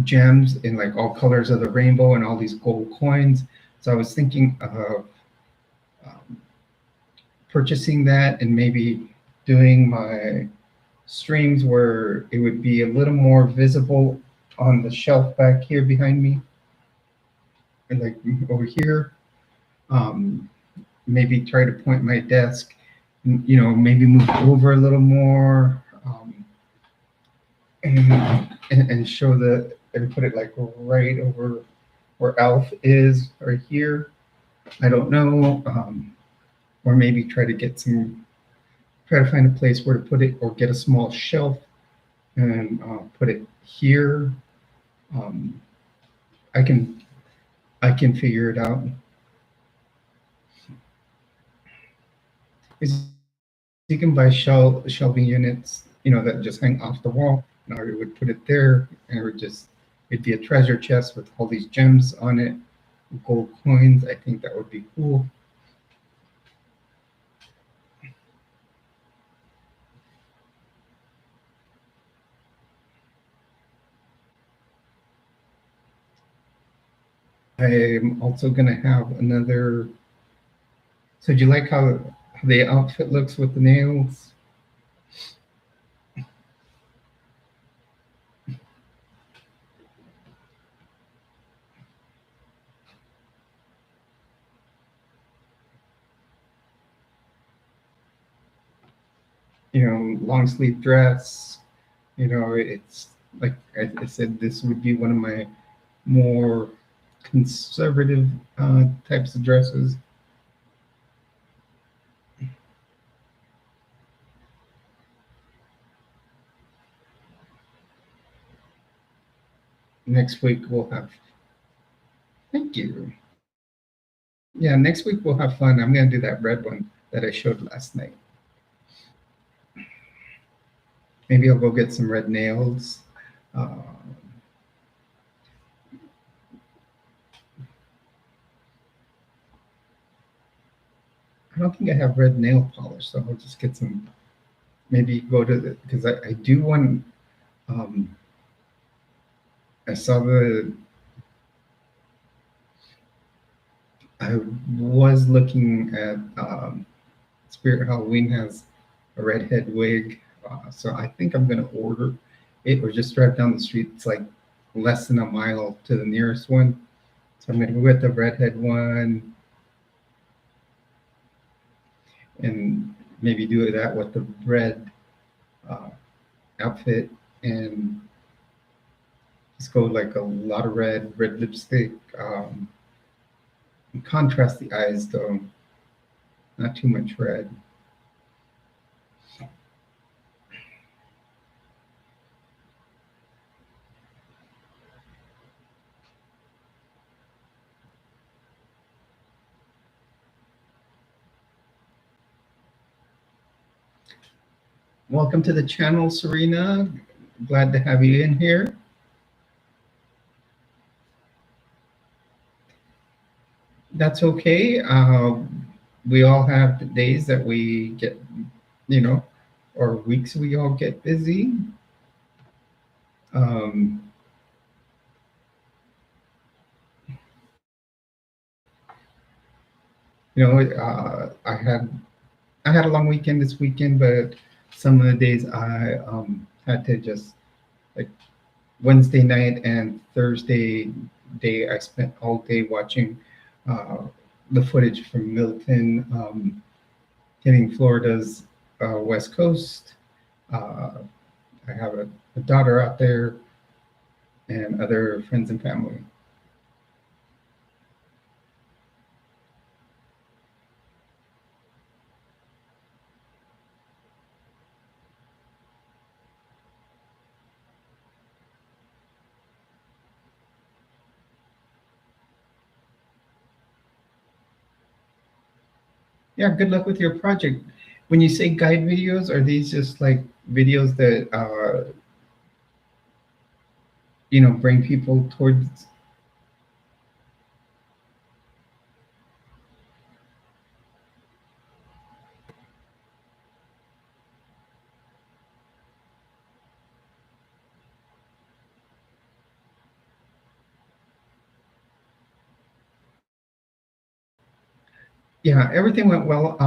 gems in like all colors of the rainbow and all these gold coins. So I was thinking of um, purchasing that and maybe doing my streams where it would be a little more visible on the shelf back here behind me. and like over here. Um, Maybe try to point my desk, maybe move over a little more, and show and put it like right over where Alf is, right here. I don't know. Or maybe try to find a place where to put it, or get a small shelf and put it here. Um, I can I can figure it out. Is You can buy shelving units, that just hang off the wall. And I would put it there, and it'd be a treasure chest with all these gems on it, gold coins. I think that would be cool. I'm also gonna have another. So do you like how the outfit looks with the nails? Long sleeve dress. It's like I said, this would be one of my more conservative types of dresses. Next week we'll have. Thank you. Yeah, next week we'll have fun. I'm gonna do that red one that I showed last night. Maybe I'll go get some red nails. Uh, I don't think I have red nail polish, so I'll just get some. Maybe go to because I do want. Um, I saw the. I was looking at Spirit Halloween has a redhead wig, so I think I'm gonna order it or just drive down the street. It's like less than a mile to the nearest one, so I'm gonna go get the redhead one and maybe do that with the red uh, outfit and just go like a lot of red lipstick. And contrast the eyes though, not too much red. Welcome to the channel, Serena. Glad to have you in here. That's okay. We all have the days that we get, you know, or weeks we all get busy. Um, I had a long weekend this weekend, but some of the days I had to just like Wednesday night and Thursday day I spent all day watching uh, the footage from Milton hitting Florida's west coast. Uh, I have a daughter out there and other friends and family. Yeah, good luck with your project. When you say guide videos, are these just like videos that bring people towards? Yeah, everything went well.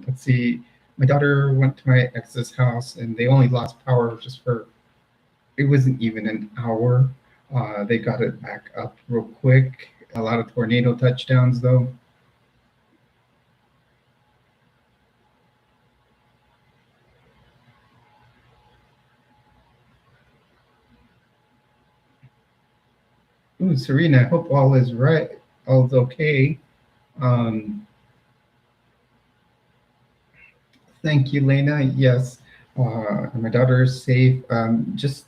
Let's see. My daughter went to my ex's house, and they only lost power just for it wasn't even an hour. They got it back up real quick. a lot of tornado touchdowns, though. Ooh, Serena, I hope all is right. All's okay. Um, Thank you, Lena. Yes, my daughter is safe. Just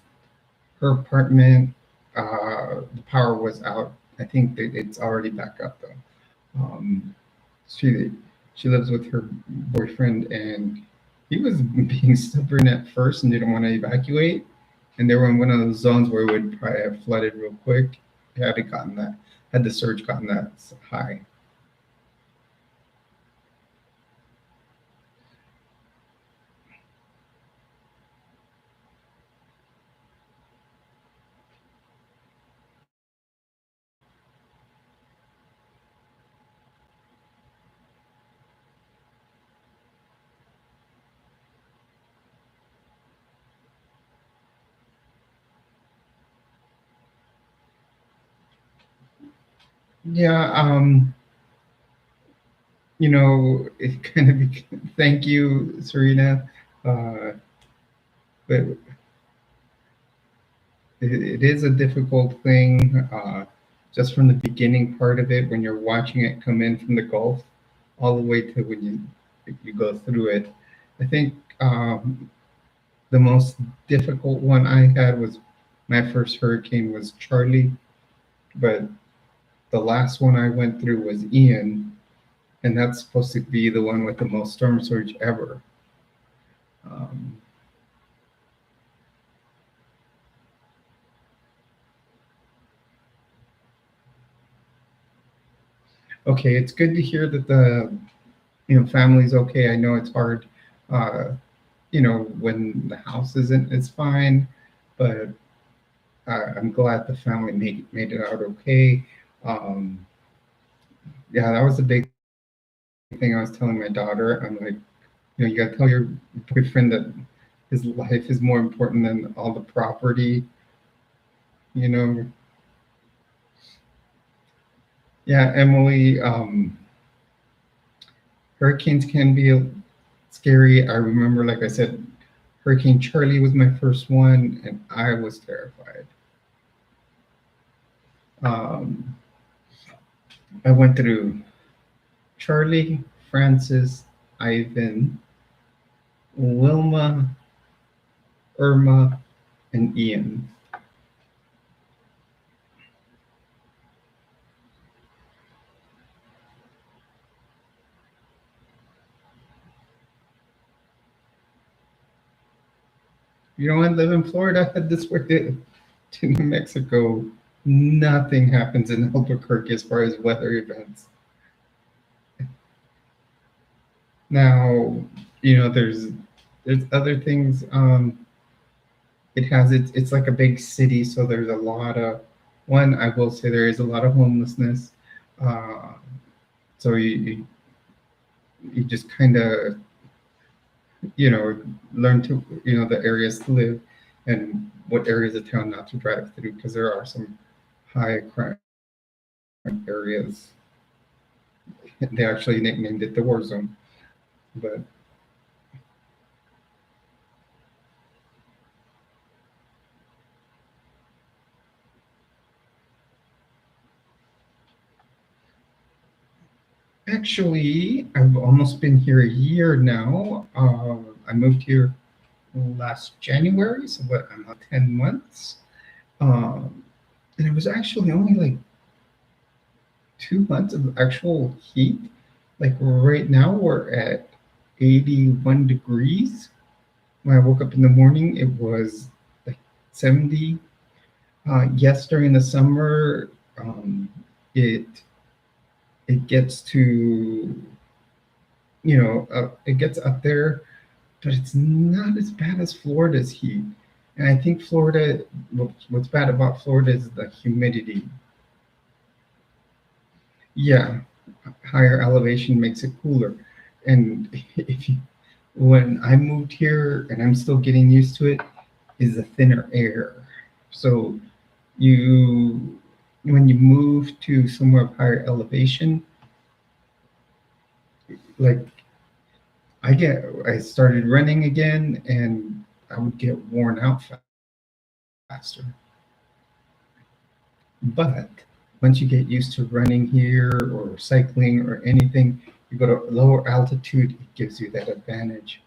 her apartment, the power was out. I think that it's already back up though. She she lives with her boyfriend, and he was being stubborn at first and didn't want to evacuate. And they were in one of those zones where it would probably have flooded real quick. Had it gotten that, had the surge gotten that high. Yeah, it kind of thank you, Serena. Uh, but it is a difficult thing, just from the beginning part of it when you're watching it come in from the Gulf all the way to when you go through it. I think the most difficult one I had was my first hurricane was Charlie, but the last one I went through was Ian, and that's supposed to be the one with the most storm surge ever. Um, okay, it's good to hear that the family's okay. I know it's hard, uh, when the house isn't, it's fine, but I'm glad the family made it out okay. Um, yeah, that was a big thing I was telling my daughter. I'm like, you got to tell your boyfriend that his life is more important than all the property. You know, yeah, Emily. Hurricanes can be scary. I remember, like I said, Hurricane Charlie was my first one, and I was terrified. Um, I went through Charlie, Francis, Ivan, Wilma, Irma, and Ian. I live in Florida. I had this way to New Mexico. Nothing happens in Albuquerque as far as weather events. Now, there's other things. It's like a big city, so there's a lot of one. I will say there is a lot of homelessness. Uh, so you just kind of you know learn to the areas to live and what areas of town not to drive through because there are some high crime areas. They actually nicknamed it the war zone, but actually I've almost been here a year now. I moved here last January, so what, I'm about 10 months. Um, and it was actually only like 2 months of actual heat. Like right now, we're at 81 degrees. When I woke up in the morning, it was like 70. Yes, during the summer, um, it it gets to it gets up there, but it's not as bad as Florida's heat. And I think what's bad about Florida is the humidity. Yeah, higher elevation makes it cooler. And when I moved here, and I'm still getting used to it, is the thinner air. So you when you move to somewhere of higher elevation, like I started running again, and I would get worn out faster. But once you get used to running here or cycling or anything, you go to lower altitude, it gives you that advantage.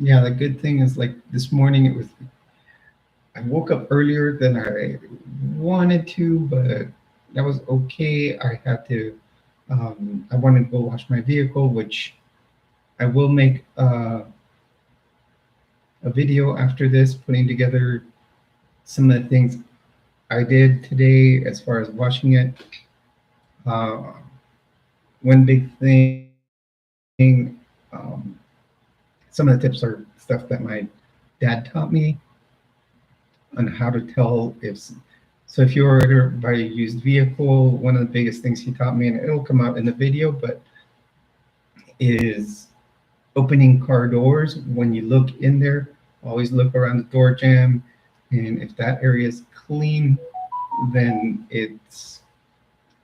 Yeah, the good thing is like this morning I woke up earlier than I wanted to, but that was okay. I wanted to go wash my vehicle, which I will make a video after this, putting together some of the things I did today as far as washing it. Uh, one big thing, um, some of the tips are stuff that my dad taught me on how to tell if. So if you order by a used vehicle, one of the biggest things he taught me, and it'll come out in the video, but is opening car doors. When you look in there, always look around the door jamb, and if that area is clean, then it's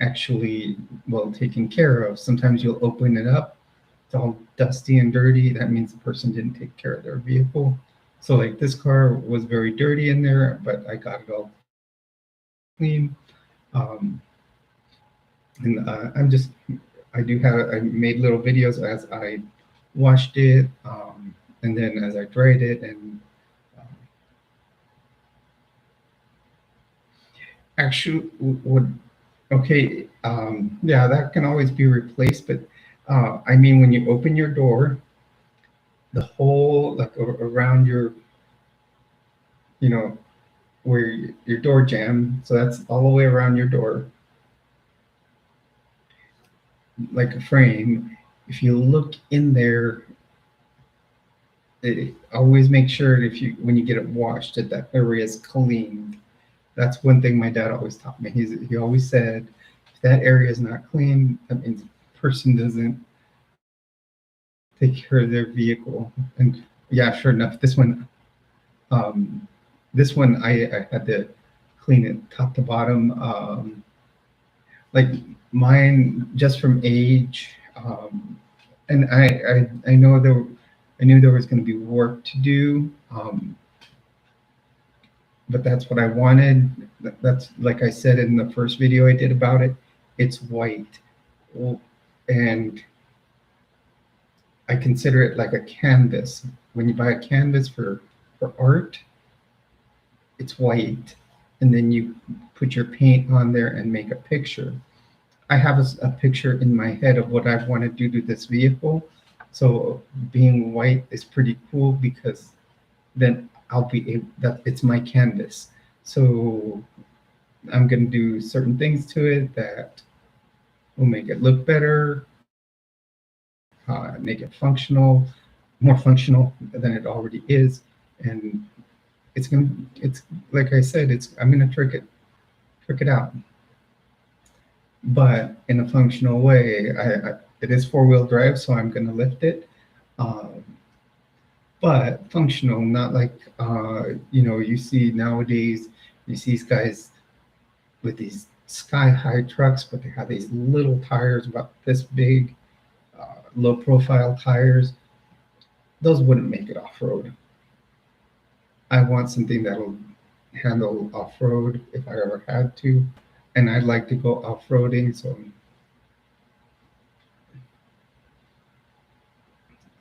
actually well taken care of. Sometimes you'll open it up, it's all dusty and dirty. That means the person didn't take care of their vehicle. So like this car was very dirty in there, but I got it all clean. Um, and I made little videos as I washed it, and then as I dried it, and um, actually would okay, yeah, that can always be replaced, but I mean, when you open your door, the whole like around your, you know, where your door jamb, so that's all the way around your door, like a frame. If you look in there, always make sure if you when you get it washed that that area is clean. That's one thing my dad always taught me. He always said, if that area is not clean, that means the person doesn't take care of their vehicle. And yeah, sure enough, um, this one I had to clean it top to bottom. Like mine, just from age, and I know I knew there was going to be work to do, but that's what I wanted. That's like I said in the first video I did about it. It's white, and I consider it like a canvas. When you buy a canvas for art, it's white, and then you put your paint on there and make a picture. I have a picture in my head of what I want to do to this vehicle. So being white is pretty cool because then I'll be able, that it's my canvas. So I'm going to do certain things to it that will make it look better, make it functional, more functional than it already is, and it's like I said, I'm gonna trick it out, but in a functional way. It is four-wheel drive, so I'm gonna lift it, um, but functional, not like you see nowadays. You see these guys with these sky-high trucks, but they have these little tires about this big, low-profile tires. Those wouldn't make it off-road. I want something that'll handle off-road if I ever had to, and I'd like to go off-roading. So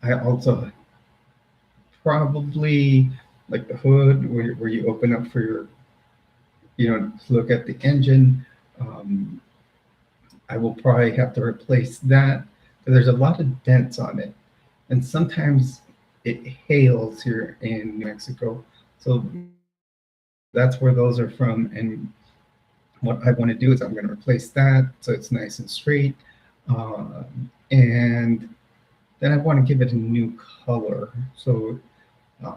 I also probably like the hood where you open up for your, to look at the engine. Um, I will probably have to replace that. There's a lot of dents on it, and sometimes it hails here in New Mexico. So that's where those are from. And what I want to do is I'm going to replace that so it's nice and straight. And then I want to give it a new color. So uh,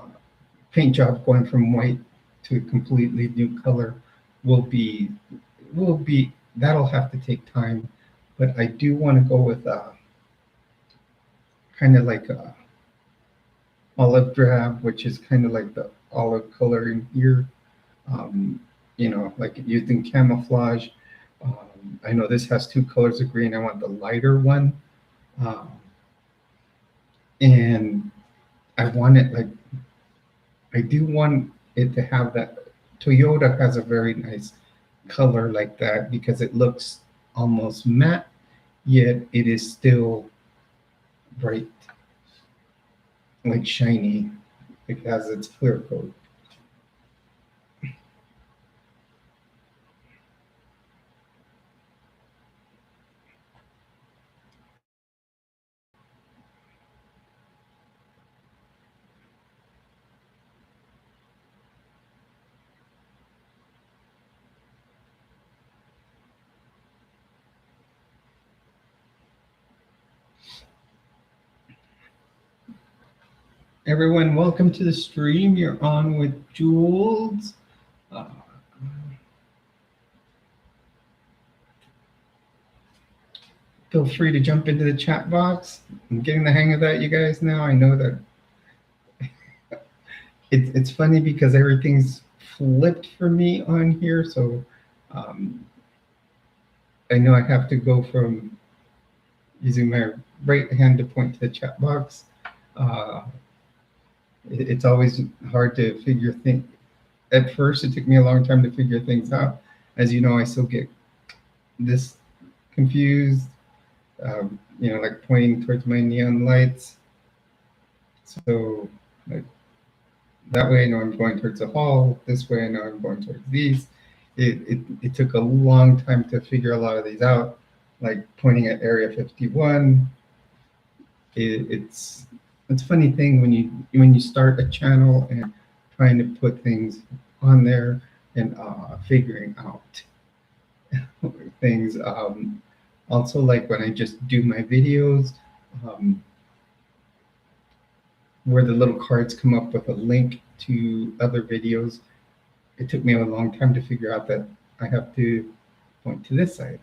paint job going from white to a completely new color will be that'll have to take time, but I do want to go with kind of like a olive drab, which is kind of like the olive color in here. Um, like using camouflage. I know this has two colors of green. I want the lighter one, um, and I want it like I do want it to have that. Toyota has a very nice color like that because it looks almost matte, yet it is still bright, like shiny. It has its clear coat. Everyone, welcome to the stream. You're on with Jules. Uh, Feel free to jump into the chat box. I'm getting the hang of that, you guys, now. I know that it's funny because everything's flipped for me on here. So um, I know I have to go from using my right hand to point to the chat box. Uh, it's always hard to figure things. At first, it took me a long time to figure things out. As you know, I still get this confused, like pointing towards my neon lights. So like, that way I know I'm going towards the hall. This way I know I'm going towards these. It took a long time to figure a lot of these out, like pointing at Area 51. It's a funny thing when you start a channel and trying to put things on there and figuring out things. Also, like when I just do my videos, um, where the little cards come up with a link to other videos, it took me a long time to figure out that I have to point to this side.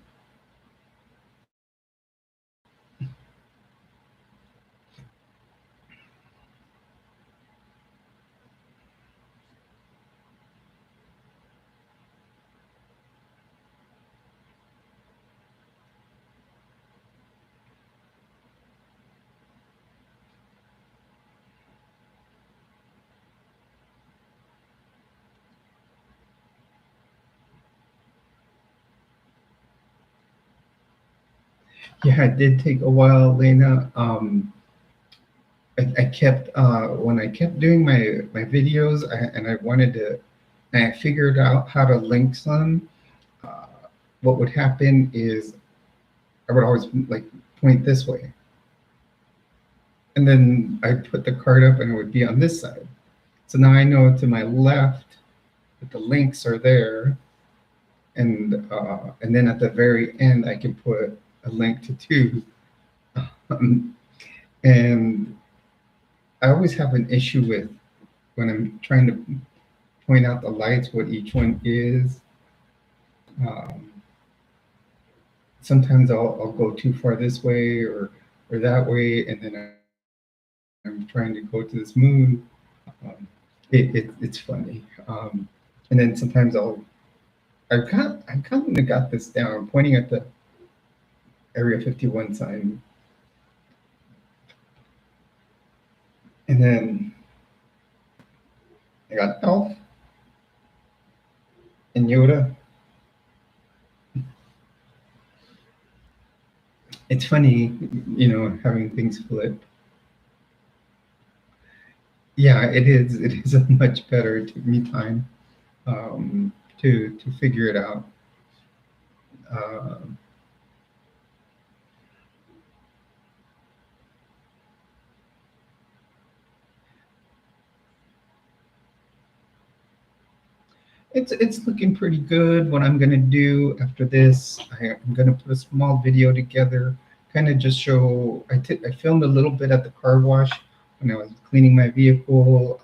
Yeah, it did take a while, Lena. I kept when I kept doing my videos, and I wanted to, and I figured out how to link some. Uh, what would happen is I would always like point this way, and then I'd put the card up, and it would be on this side. So now I know to my left that the links are there, and then at the very end I can put a link to two. And I always have an issue with when I'm trying to point out the lights, what each one is. Um, Sometimes I'll go too far this way or that way, and then I'm trying to go to this moon. It's funny. And then sometimes I've kind of got this down. I'm pointing at the Area 51 sign, and then I got Elf and Yoda. It's funny, having things flip. Yeah, it is. It is a much better. It took me time to figure it out. Uh, it's looking pretty good. What I'm gonna do after this, I'm gonna put a small video together, kind of just show. I filmed a little bit at the car wash when I was cleaning my vehicle,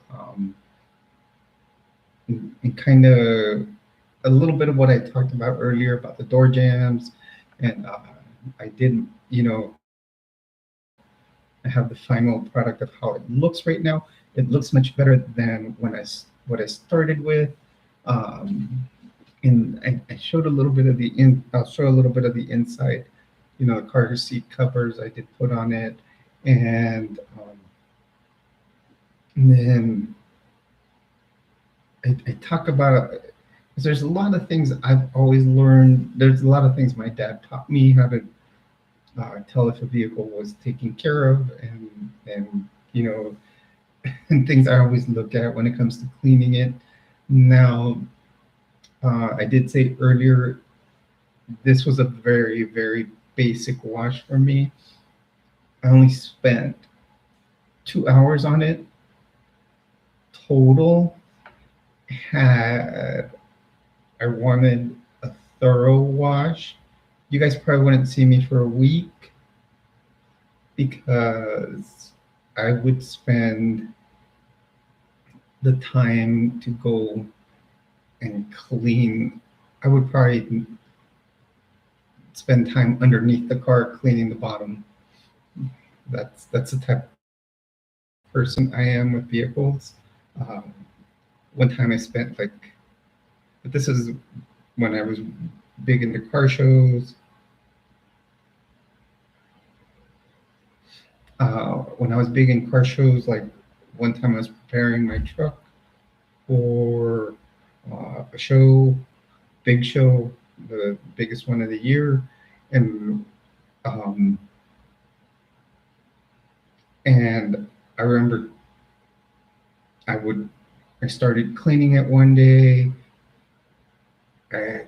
and kind of a little bit of what I talked about earlier about the door jams, and I did, I have the final product of how it looks right now. It looks much better than what I started with. Um, and I showed a little bit of I'll show a little bit of the inside, the car seat covers I did put on it, and then I talk about, because there's a lot of things I've always learned. There's a lot of things my dad taught me how to tell if a vehicle was taken care of, and and things I always look at when it comes to cleaning it. Now, I did say earlier, this was a very, very basic wash for me. I only spent 2 hours on it total. Had I wanted a thorough wash, you guys probably wouldn't see me for a week, because I would spend the time to go and clean. I would probably spend time underneath the car cleaning the bottom. That's the type of person I am with vehicles. Um, One time I spent but this is when I was big into car shows. When I was big in car shows, like one time I was preparing my truck for a show, big show, the biggest one of the year, and um, and I remember I would I started cleaning it one day. I,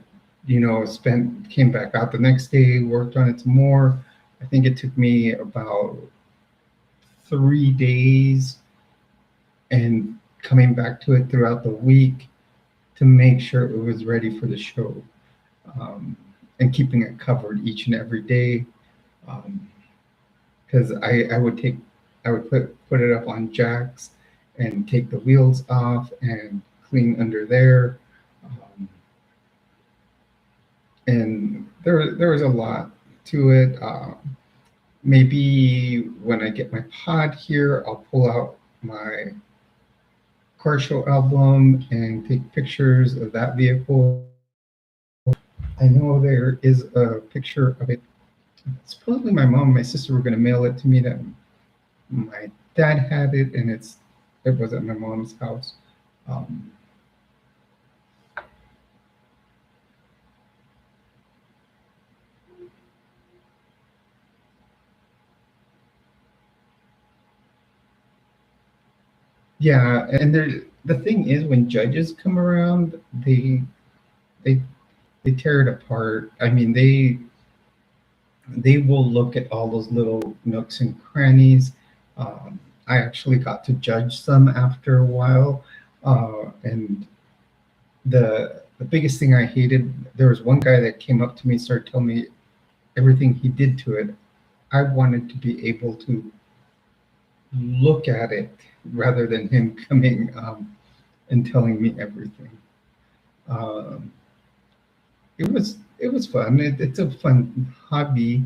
spent came back out the next day, worked on it some more. I think it took me about 3 days, and coming back to it throughout the week to make sure it was ready for the show, and keeping it covered each and every day. Because I would put it up on jacks and take the wheels off and clean under there. Um, and there was a lot to it. Maybe when I get my pod here, I'll pull out my car show album and take pictures of that vehicle. I know there is a picture of it. Supposedly my mom and my sister were going to mail it to me. That my dad had it, and it was at my mom's house. Um, yeah, and the thing is, when judges come around, they they tear it apart. I mean, they will look at all those little nooks and crannies. I actually got to judge some after a while, and the biggest thing I hated, there was one guy that came up to me, started telling me everything he did to it. I wanted to be able to look at it rather than him coming, and telling me everything. Um, it was fun. It's a fun hobby.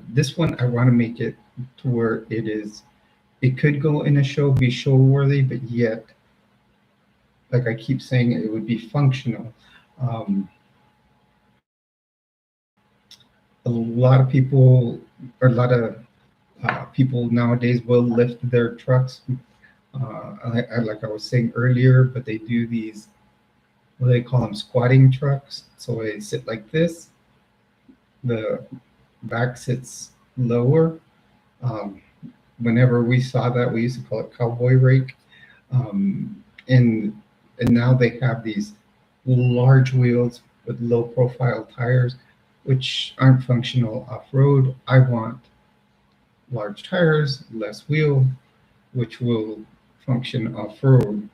This one I want to make it to where it could go in a show, be show worthy, but yet, like I keep saying, it would be functional. Um, a lot of people, or a lot of people nowadays will lift their trucks. Like I was saying earlier, but they do these, what do they call them, squatting trucks. So they sit like this. The back sits lower. Um, Whenever we saw that, we used to call it cowboy rake. And now they have these large wheels with low profile tires, which aren't functional off road. I want large tires, less wheel, which will function off road.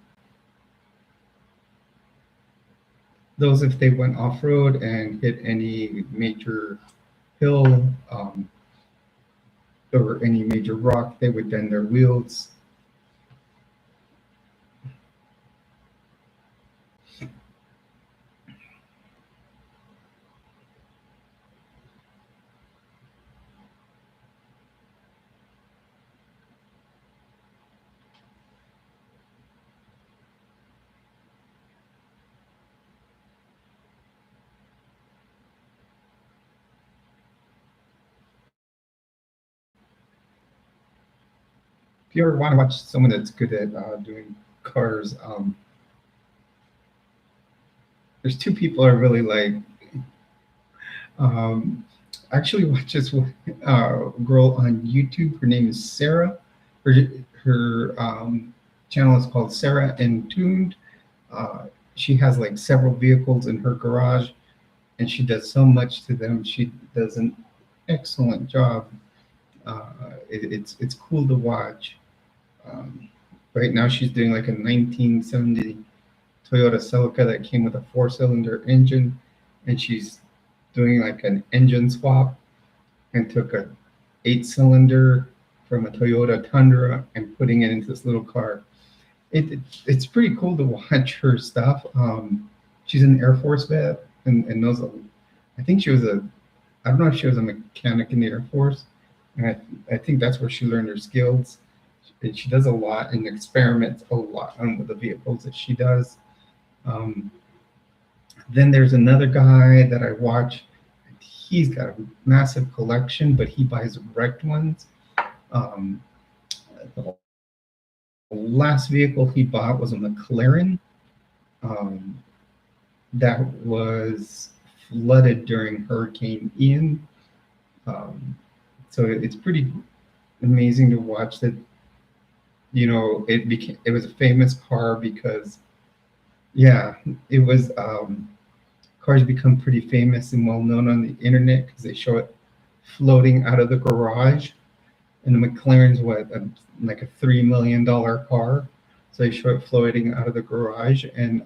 Those, if they went off road and hit any major hill, or any major rock, they would bend their wheels. If you ever want to watch someone that's good at doing cars, there's two people I really like. Um, I actually watch this girl on YouTube. Her name is Sarah. Her her channel is called Sarah and Tuned. She has like several vehicles in her garage, and she does so much to them. She does an excellent job. It's cool to watch. Um, right now, she's doing like a 1970 Toyota Celica that came with a four-cylinder engine, and she's doing like an engine swap and took a eight-cylinder from a Toyota Tundra and putting it into this little car. It's pretty cool to watch her stuff. She's an Air Force vet and knows. I think she was a. I don't know if she was a mechanic in the Air Force, and I think that's where she learned her skills. And she does a lot and experiments a lot on with the vehicles that she does. Um, then there's another guy that I watch. He's got a massive collection, but he buys wrecked ones. Um, the last vehicle he bought was a McLaren um, that was flooded during Hurricane Ian. Um, so it's pretty amazing to watch that. It was a famous car because yeah, it was. Cars become pretty famous and well known on the internet because they show it floating out of the garage. And the McLaren's like a $3 million car, so they show it floating out of the garage. And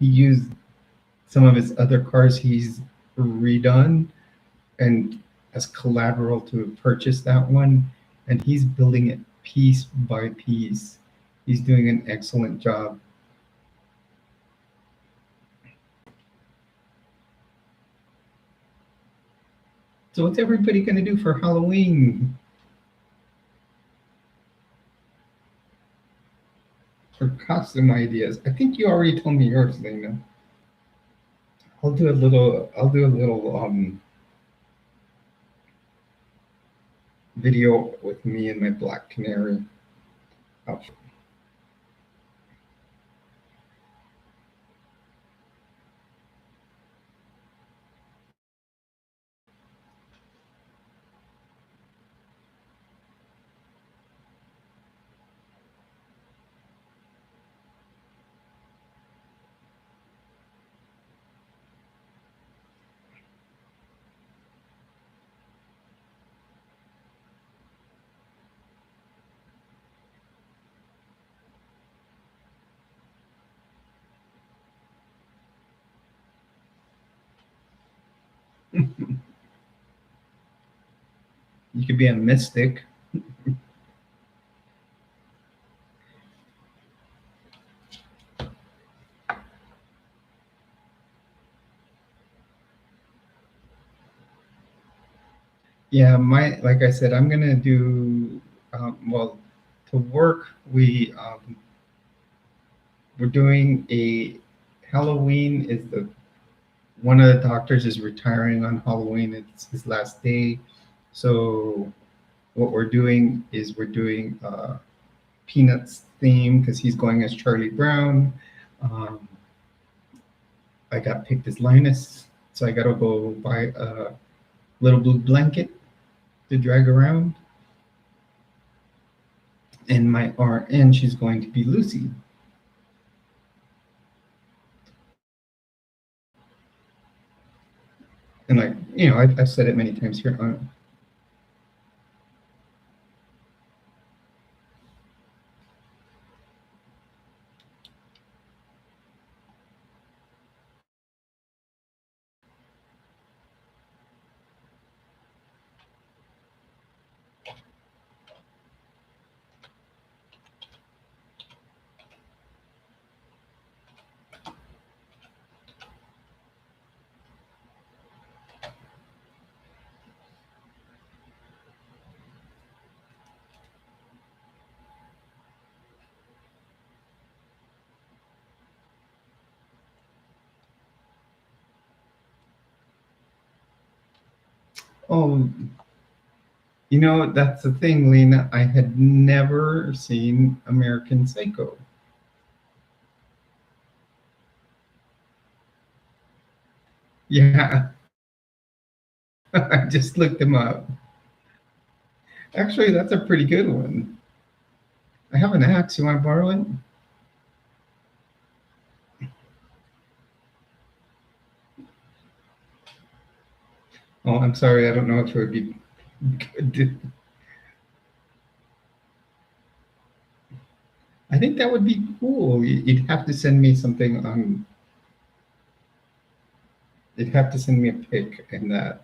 he used some of his other cars he's redone and as collateral to purchase that one. And he's building it piece by piece. He's doing an excellent job. So what's everybody going to do for Halloween? For costume ideas. I think you already told me yours, Lena. I'll do a little video with me and my black canary outfit. You could be a mystic. Yeah, like I said, I'm gonna do well to work. We're doing a Halloween is the one of the doctors is retiring on Halloween. It's his last day, so what we're doing is we're doing Peanuts theme because he's going as Charlie Brown. Um, I got picked as Linus, so I gotta go buy a little blue blanket to drag around. And my RN, she's going to be Lucy. And like, I've said it many times here on. Oh, that's the thing, Lena. I had never seen American Psycho. Yeah, I just looked him up. Actually, that's a pretty good one. I have an axe. You want to borrow it? Oh, I'm sorry. I don't know if it would be good. I think that would be cool. You'd have to send me something on. You'd have to send me a pic and that.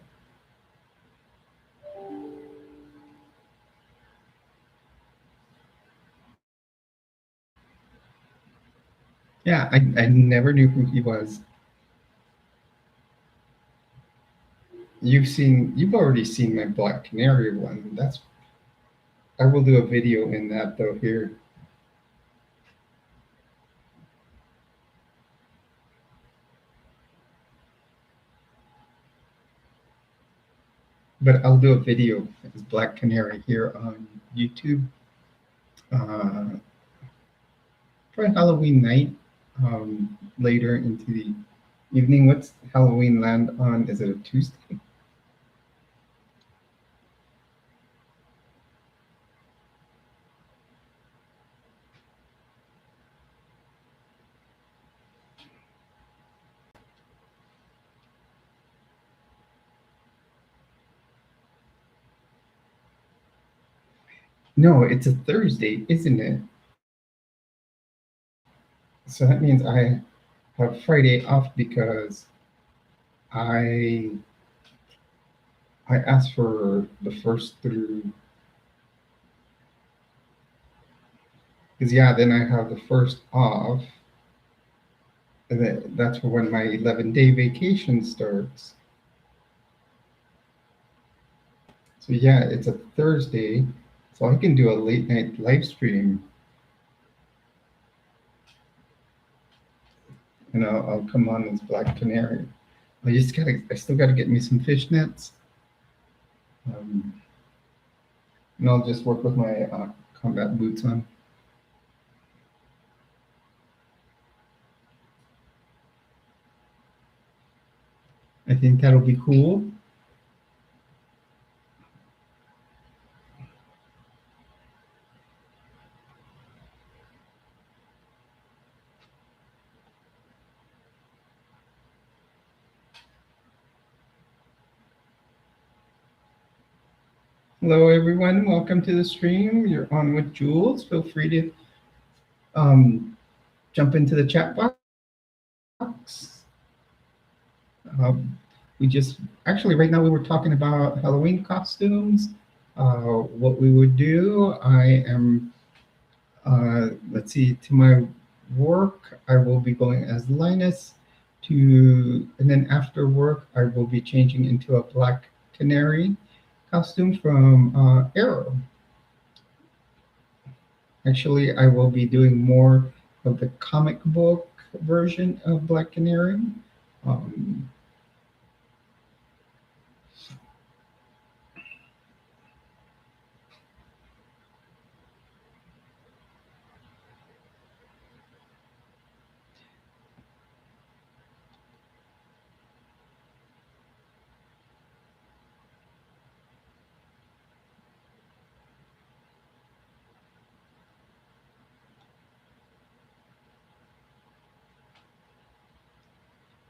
Yeah, I never knew who he was. You've already seen my Black Canary one. I will do a video in that though here, but I'll do a video as Black Canary here on YouTube. Uh, Probably Halloween night, later into the evening. What's Halloween land on? Is it a Tuesday? No, it's a Thursday, isn't it? So that means I have Friday off because I I asked for the first through because yeah, then I have the first off, and that's when my 11-day vacation starts. So yeah, it's a Thursday, so I can do a late night live stream, and I'll come on as Black Canary. I still gotta get me some fishnets, um, and I'll just work with my combat boots on. I think that'll be cool. Hello, everyone. Welcome to the stream. You're on with Jules. Feel free to um, jump into the chat box. Um, we just actually right now we were talking about Halloween costumes. What we would do. I am let's see, to my work. I will be going as Linus. And then after work, I will be changing into a Black Canary costume from Arrow. Actually, I will be doing more of the comic book version of Black Canary. Um,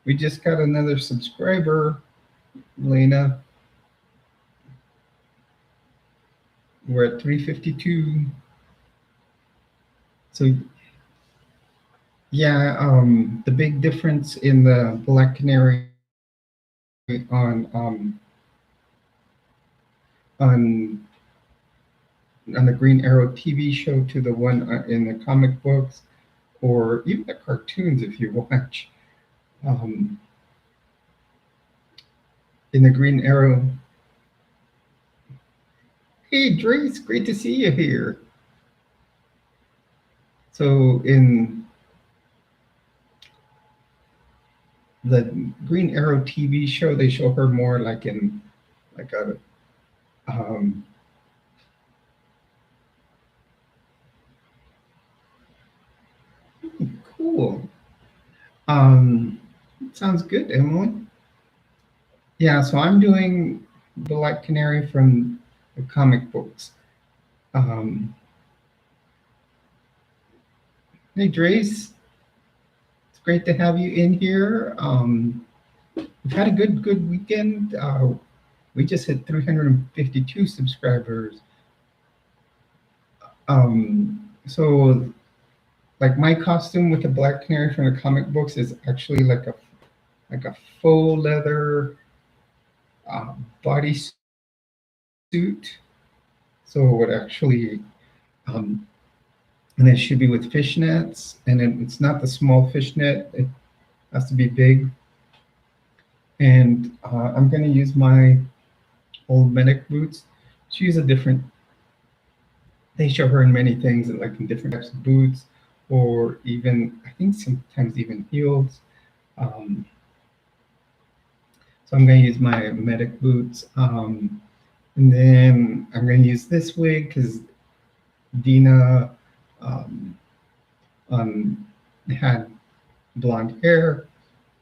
we just got another subscriber, Lena. We're at 352. So yeah, the big difference in the Black Canary on um, on on the Green Arrow TV show to the one in the comic books, or even the cartoons if you watch. Um, in the Green Arrow, hey Drace, great to see you here. So in the Green Arrow TV show, they show her more like in like a um, cool. Um, Sounds good, Emily. Yeah, so I'm doing the Black Canary from the comic books. Um, Hey, Drace, it's great to have you in here. We've had a good weekend. We just hit 352 subscribers. So like my costume with the Black Canary from the comic books is actually like a faux leather body suit. So it would actually um, and it should be with fishnets, and it's not the small fishnet. It has to be big. And I'm going to use my old medic boots. She uses a different. They show her in many things, like in different types of boots, or even I think sometimes even heels. Um, so I'm going to use my medic boots, and then I'm going to use this wig because Dina um, um, had blonde hair,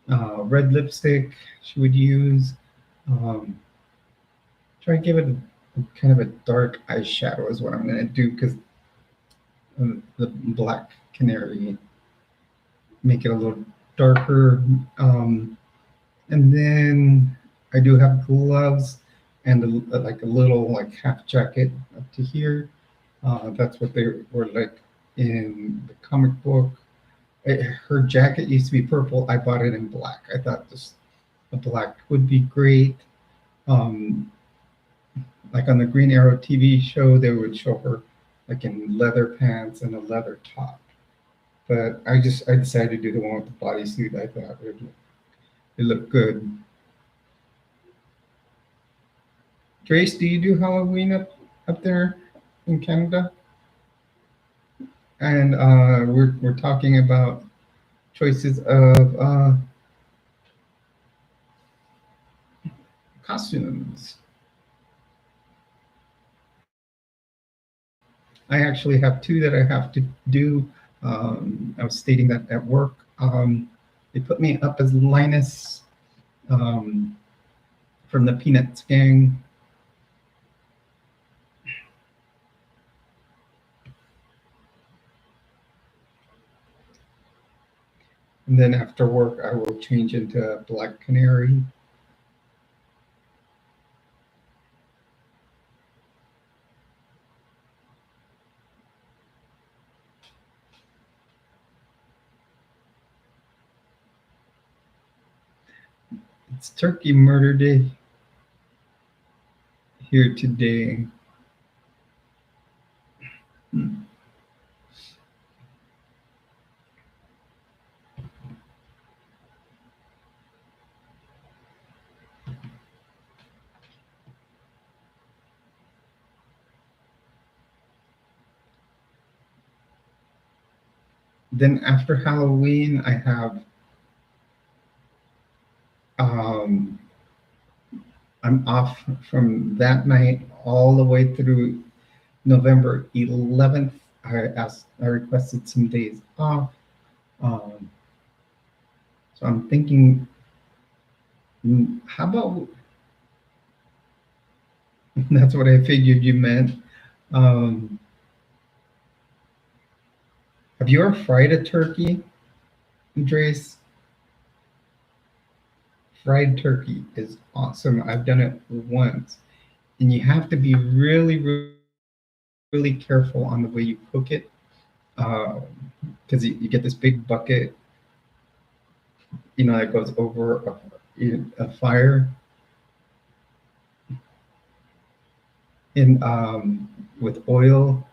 red lipstick. She would use. Um, Try to give it a kind of a dark eyeshadow is what I'm going to do because the black canary make it a little darker. And then I do have gloves and like a little like half jacket up to here. That's what they were like in the comic book. Her jacket used to be purple. I bought it in black. I thought this the black would be great. Um, like on the Green Arrow TV show, they would show her like in leather pants and a leather top. But I decided to do the one with the bodysuit. I thought it looked good. Grace, do you do Halloween up there in Canada? And we're talking about choices of costumes. I actually have two that I have to do. I was stating that at work. They put me up as Linus um, from the Peanuts gang. And then after work, I will change into Black Canary. It's Turkey Murder Day here today. Then after Halloween, I have um, I'm off from that night all the way through November 11th. I requested some days off. Um, so I'm thinking, how about that's what I figured you meant. Um, have you ever fried a turkey, Andres? Fried turkey is awesome. I've done it once, and you have to be really careful on the way you cook it because you get this big bucket, that goes over a fire, in with oil.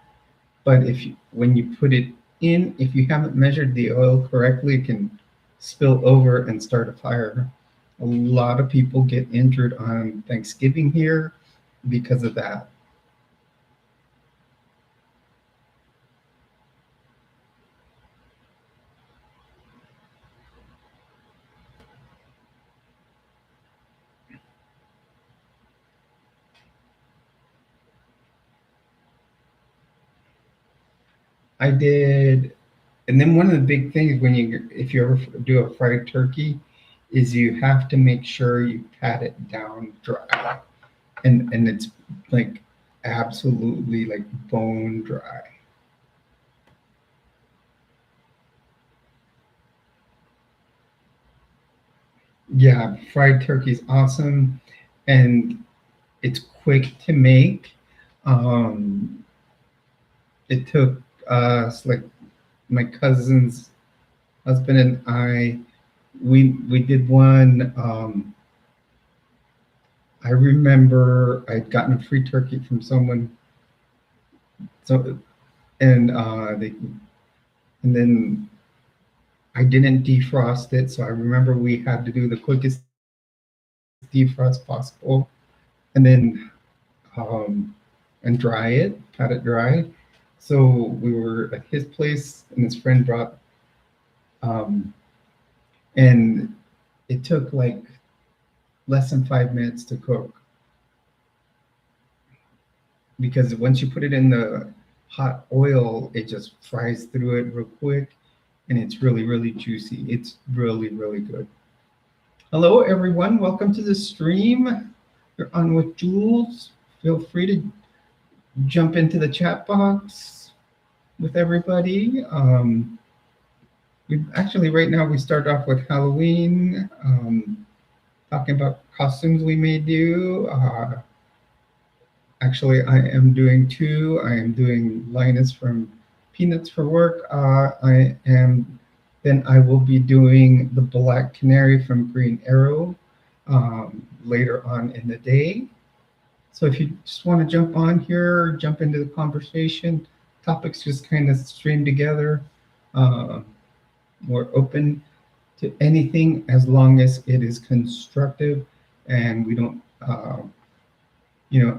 But when you put it in, if you haven't measured the oil correctly, it can spill over and start a fire. A lot of people get injured on Thanksgiving here because of that. I did, and then one of the big things when if you ever do a fried turkey, is you have to make sure you pat it down dry, and it's like absolutely like bone dry. Yeah, fried turkey is awesome, and it's quick to make. Um, it took us like my cousin's husband and I. We did one. I remember I'd gotten a free turkey from someone, so and and then I didn't defrost it, so I remember we had to do the quickest defrost possible, and then um, and dry it, pat it dry. So we were at his place, and his friend brought, um, and it took like less than 5 minutes to cook because once you put it in the hot oil, it just fries through it real quick, and it's really, really juicy. It's really, really good. Hello, everyone. Welcome to the stream. You're on with Jules. Feel free to jump into the chat box with everybody. We actually right now we start off with Halloween, talking about costumes we may do. Actually, I am doing two. I am doing Linus from Peanuts for work. I am then I will be doing the Black Canary from Green Arrow later on in the day. So if you just want to jump on here, jump into the conversation, topics just kind of stream together. Uh, we're open to anything as long as it is constructive and we don't,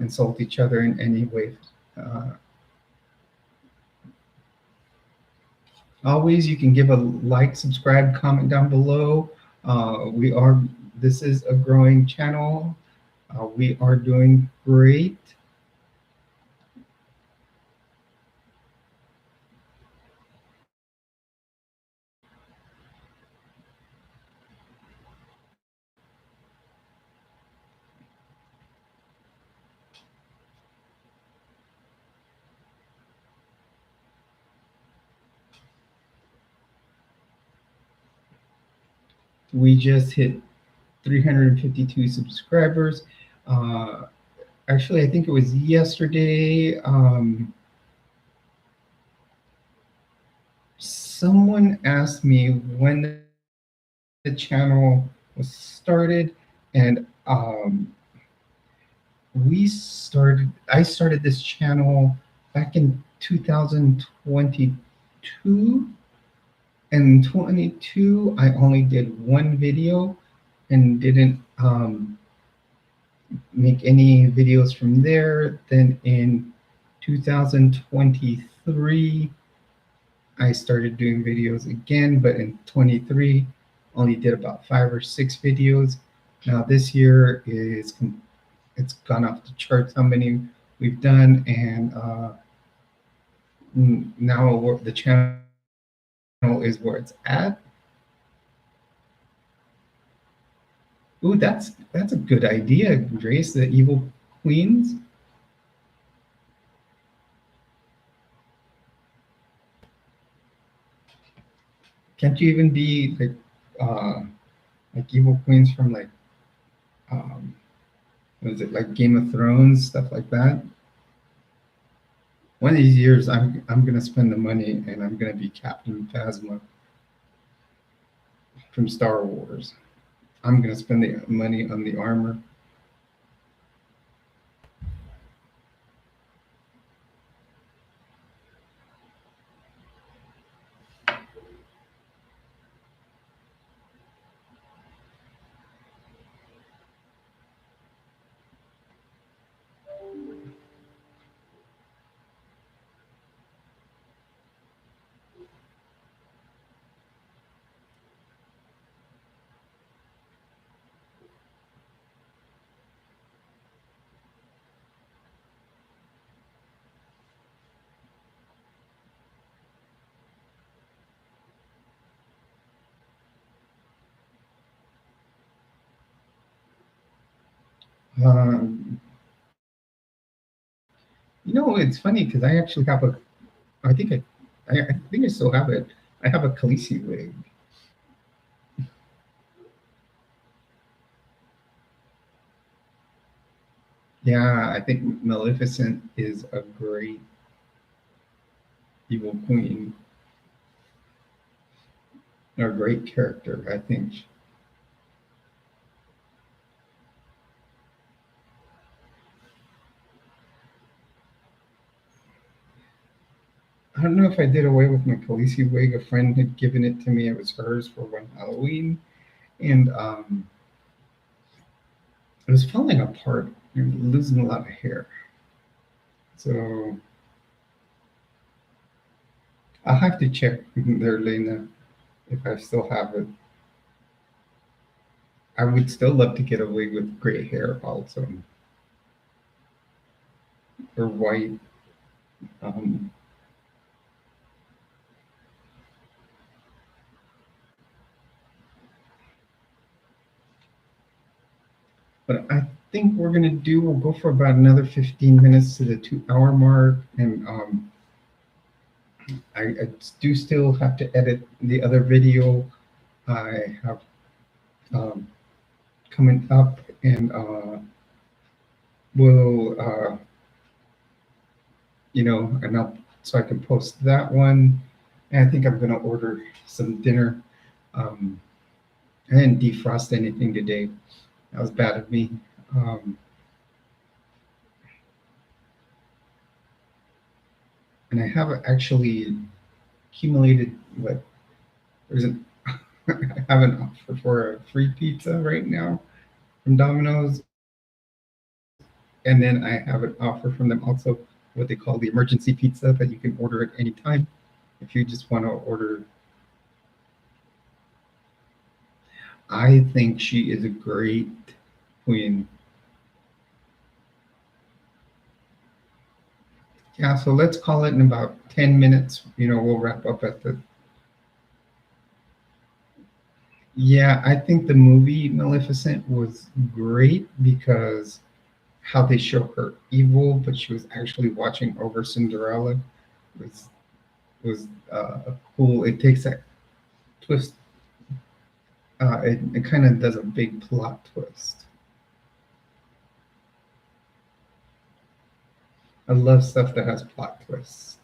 insult each other in any way. Uh, Always, you can give a like, subscribe, comment down below. We are, this is a growing channel. We are doing great. We just hit 352 subscribers. Uh, Actually, I think it was yesterday. Someone asked me when the channel was started, and I started this channel back in 2022. And 22, I only did one video and didn't make any videos from there. Then in 2023, I started doing videos again, but in 23, only did about 5 or 6 videos. Now this year it's gone off the charts how many we've done, and now the channel is where it's at. Ooh, that's a good idea, Grace. The evil queens. Can't you even be like evil queens from like um, what is it, like Game of Thrones, stuff like that? One of these years, I'm gonna spend the money and I'm gonna be Captain Phasma from Star Wars. I'm gonna spend the money on the armor. Um, it's funny because I actually have a. I think I think I still have it. I have a Khaleesi wig. Yeah, I think Maleficent is a great evil queen, a great character. I think I don't know if I did away with my Khaleesi wig. A friend had given it to me. It was hers for one Halloween, and it was falling apart and losing a lot of hair. So I'll have to check there, Lena, if I still have it. I would still love to get a wig with gray hair also, or white. Um, but I think we'll go for about another 15 minutes to the 2 hour mark. And I do still have to edit the other video I have um, coming up, and we'll, and so I can post that one. And I think I'm going to order some dinner. Um, I didn't defrost anything today. That was bad of me. Um, and I have actually accumulated what there's an I have an offer for a free pizza right now from Domino's, and then I have an offer from them also, what they call the emergency pizza that you can order at any time if you just want to order. I think she is a great queen. Yeah, so let's call it in about 10 minutes. We'll wrap up at the. Yeah, I think the movie Maleficent was great because how they show her evil, but she was actually watching over Cinderella was cool. It takes that twist. It kind of does a big plot twist. I love stuff that has plot twists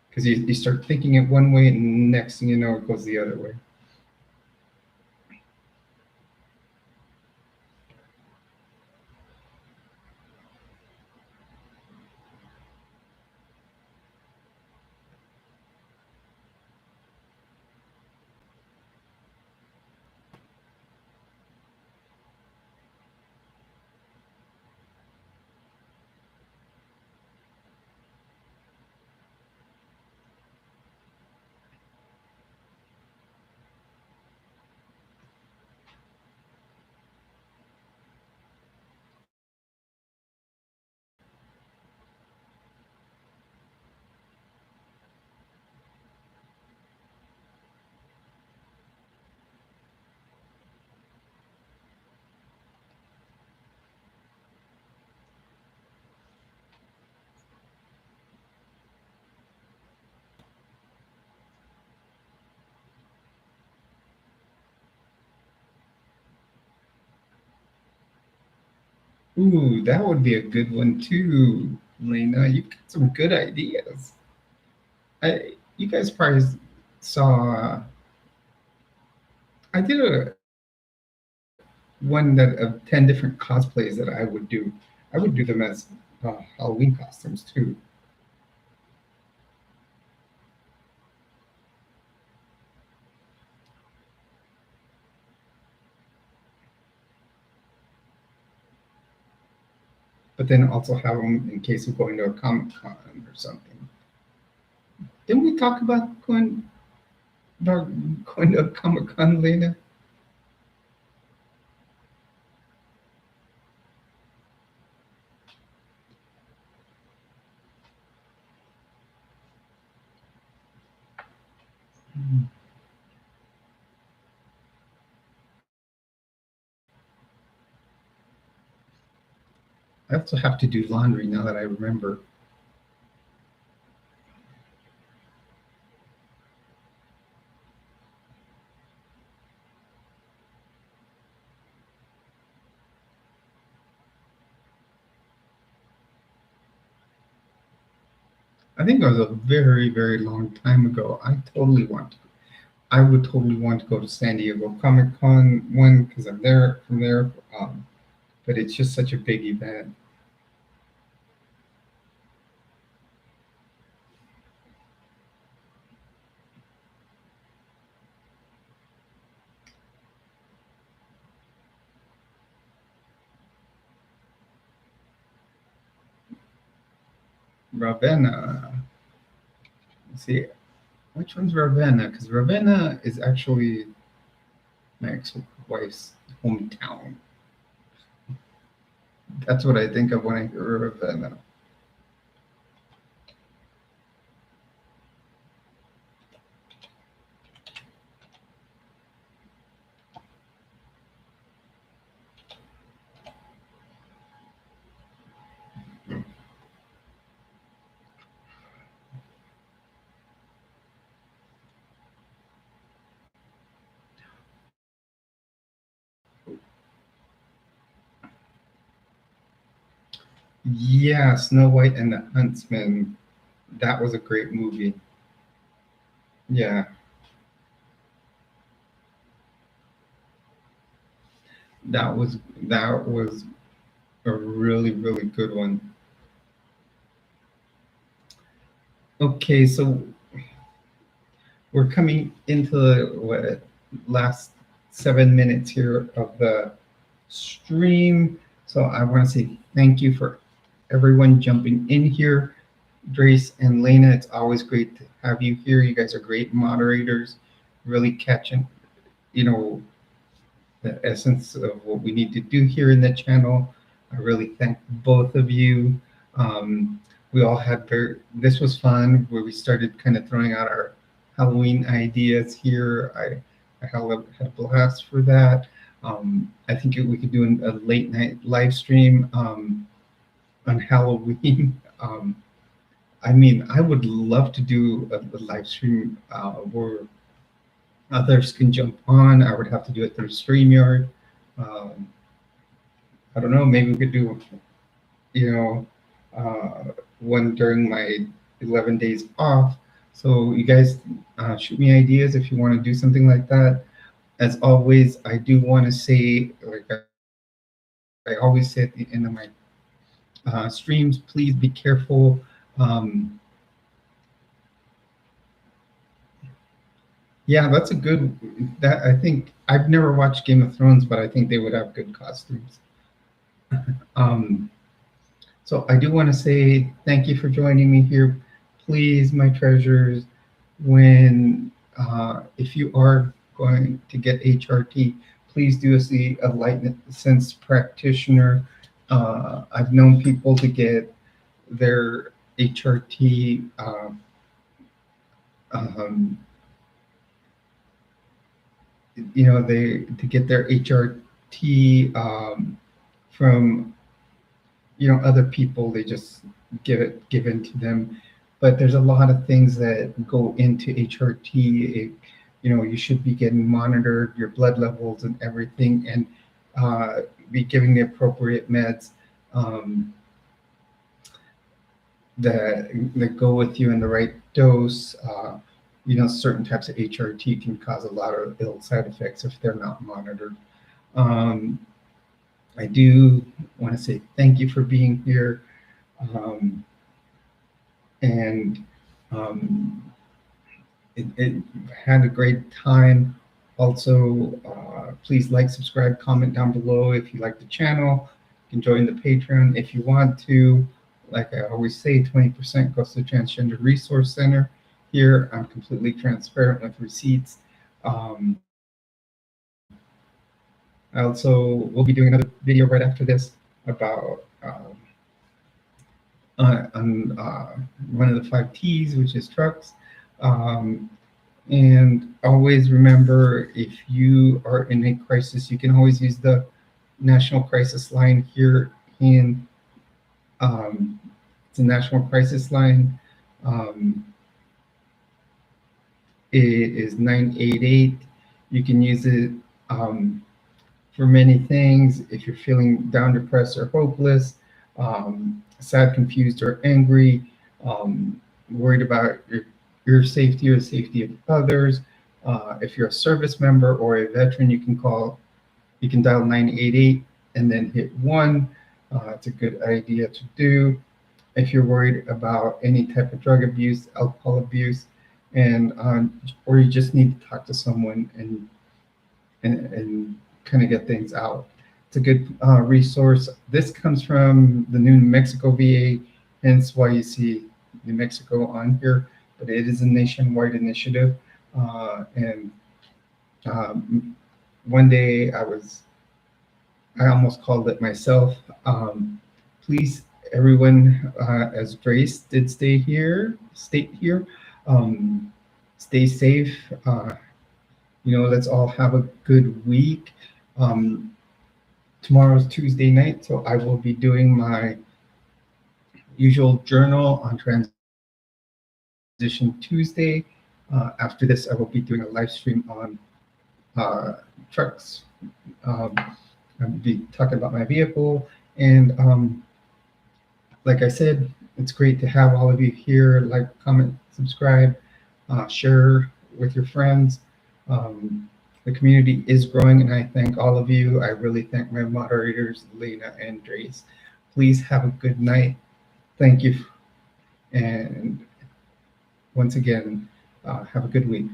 because you start thinking it one way and next thing you know it goes the other way. Ooh, that would be a good one too, Lena. You've got some good ideas. You guys probably saw. I did a one that of 10 different cosplays that I would do. I would do them as Halloween costumes too. But then also have them in case of going to a Comic Con or something. Didn't we talk about going to a Comic Con, Lena? I also have to do laundry now that I remember. I think it was a very, very long time ago. I would totally want to go to San Diego Comic Con one because I'm there from there. But it's just such a big event. Ravenna. Let's see, which one's Ravenna? Because Ravenna is actually my ex-wife's hometown. That's what I think of when I hear Ravenna. Yeah, Snow White and the Huntsman. That was a great movie. Yeah, that was a really, really good one. Okay, so we're coming into the last 7 minutes here of the stream. So I want to say thank you for everyone jumping in here. Drace and Lena, it's always great to have you here. You guys are great moderators, really catching, you know, the essence of what we need to do here in the channel. I really thank both of you. We all had this was fun where we started kind of throwing out our Halloween ideas here. I had a blast for that. I think we could do a late night live stream on Halloween. I mean, I would love to do a live stream where others can jump on. I would have to do it through StreamYard. Um, I don't know. Maybe we could do, you know, one during my 11 days off. So you guys shoot me ideas if you want to do something like that. As always, I do want to say, like I always say at the end of my streams, please be careful. Yeah, that's a good. That I think I've never watched Game of Thrones, but I think they would have good costumes. Um, so I do want to say thank you for joining me here. Please, my treasures, when if you are going to get HRT, please do see a licensed practitioner. I've known people to get their HRT. Um, they to get their HRT from other people. They just give it given to them, but there's a lot of things that go into HRT. You should be getting monitored, your blood levels and everything, and be giving the appropriate meds that go with you in the right dose. Certain types of HRT can cause a lot of ill side effects if they're not monitored. I do want to say thank you for being here. And it had a great time. Also, please like, subscribe, comment down below if you like the channel. You can join the Patreon if you want to. Like I always say, 20% goes to the Transgender Resource Center. Here, I'm completely transparent with receipts. I also will be doing another video right after this about on one of the 5 T's, which is trucks. And always remember, if you are in a crisis, you can always use the National Crisis Line here in It's a national crisis line. Um, it is 988. You can use it for many things. If you're feeling down, depressed, or hopeless, sad, confused, or angry, worried about your safety or the safety of others. If you're a service member or a veteran, you can dial 988 and then hit 1. It's a good idea to do. If you're worried about any type of drug abuse, alcohol abuse, and or you just need to talk to someone and kind of get things out. It's a good resource. This comes from the New Mexico VA, hence why you see New Mexico on here, but it is a nationwide initiative. And one day I almost called it myself. Please, everyone, as Grace did state here, stay safe. Let's all have a good week. Tomorrow's Tuesday night, so I will be doing my usual journal on Transition Tuesday. After this, I will be doing a live stream on trucks. I'll be talking about my vehicle. And like I said, it's great to have all of you here. Like, comment, subscribe, share with your friends. The community is growing, and I thank all of you. I really thank my moderators, Lena and Grace. Please have a good night. Thank you. And once again, have a good week.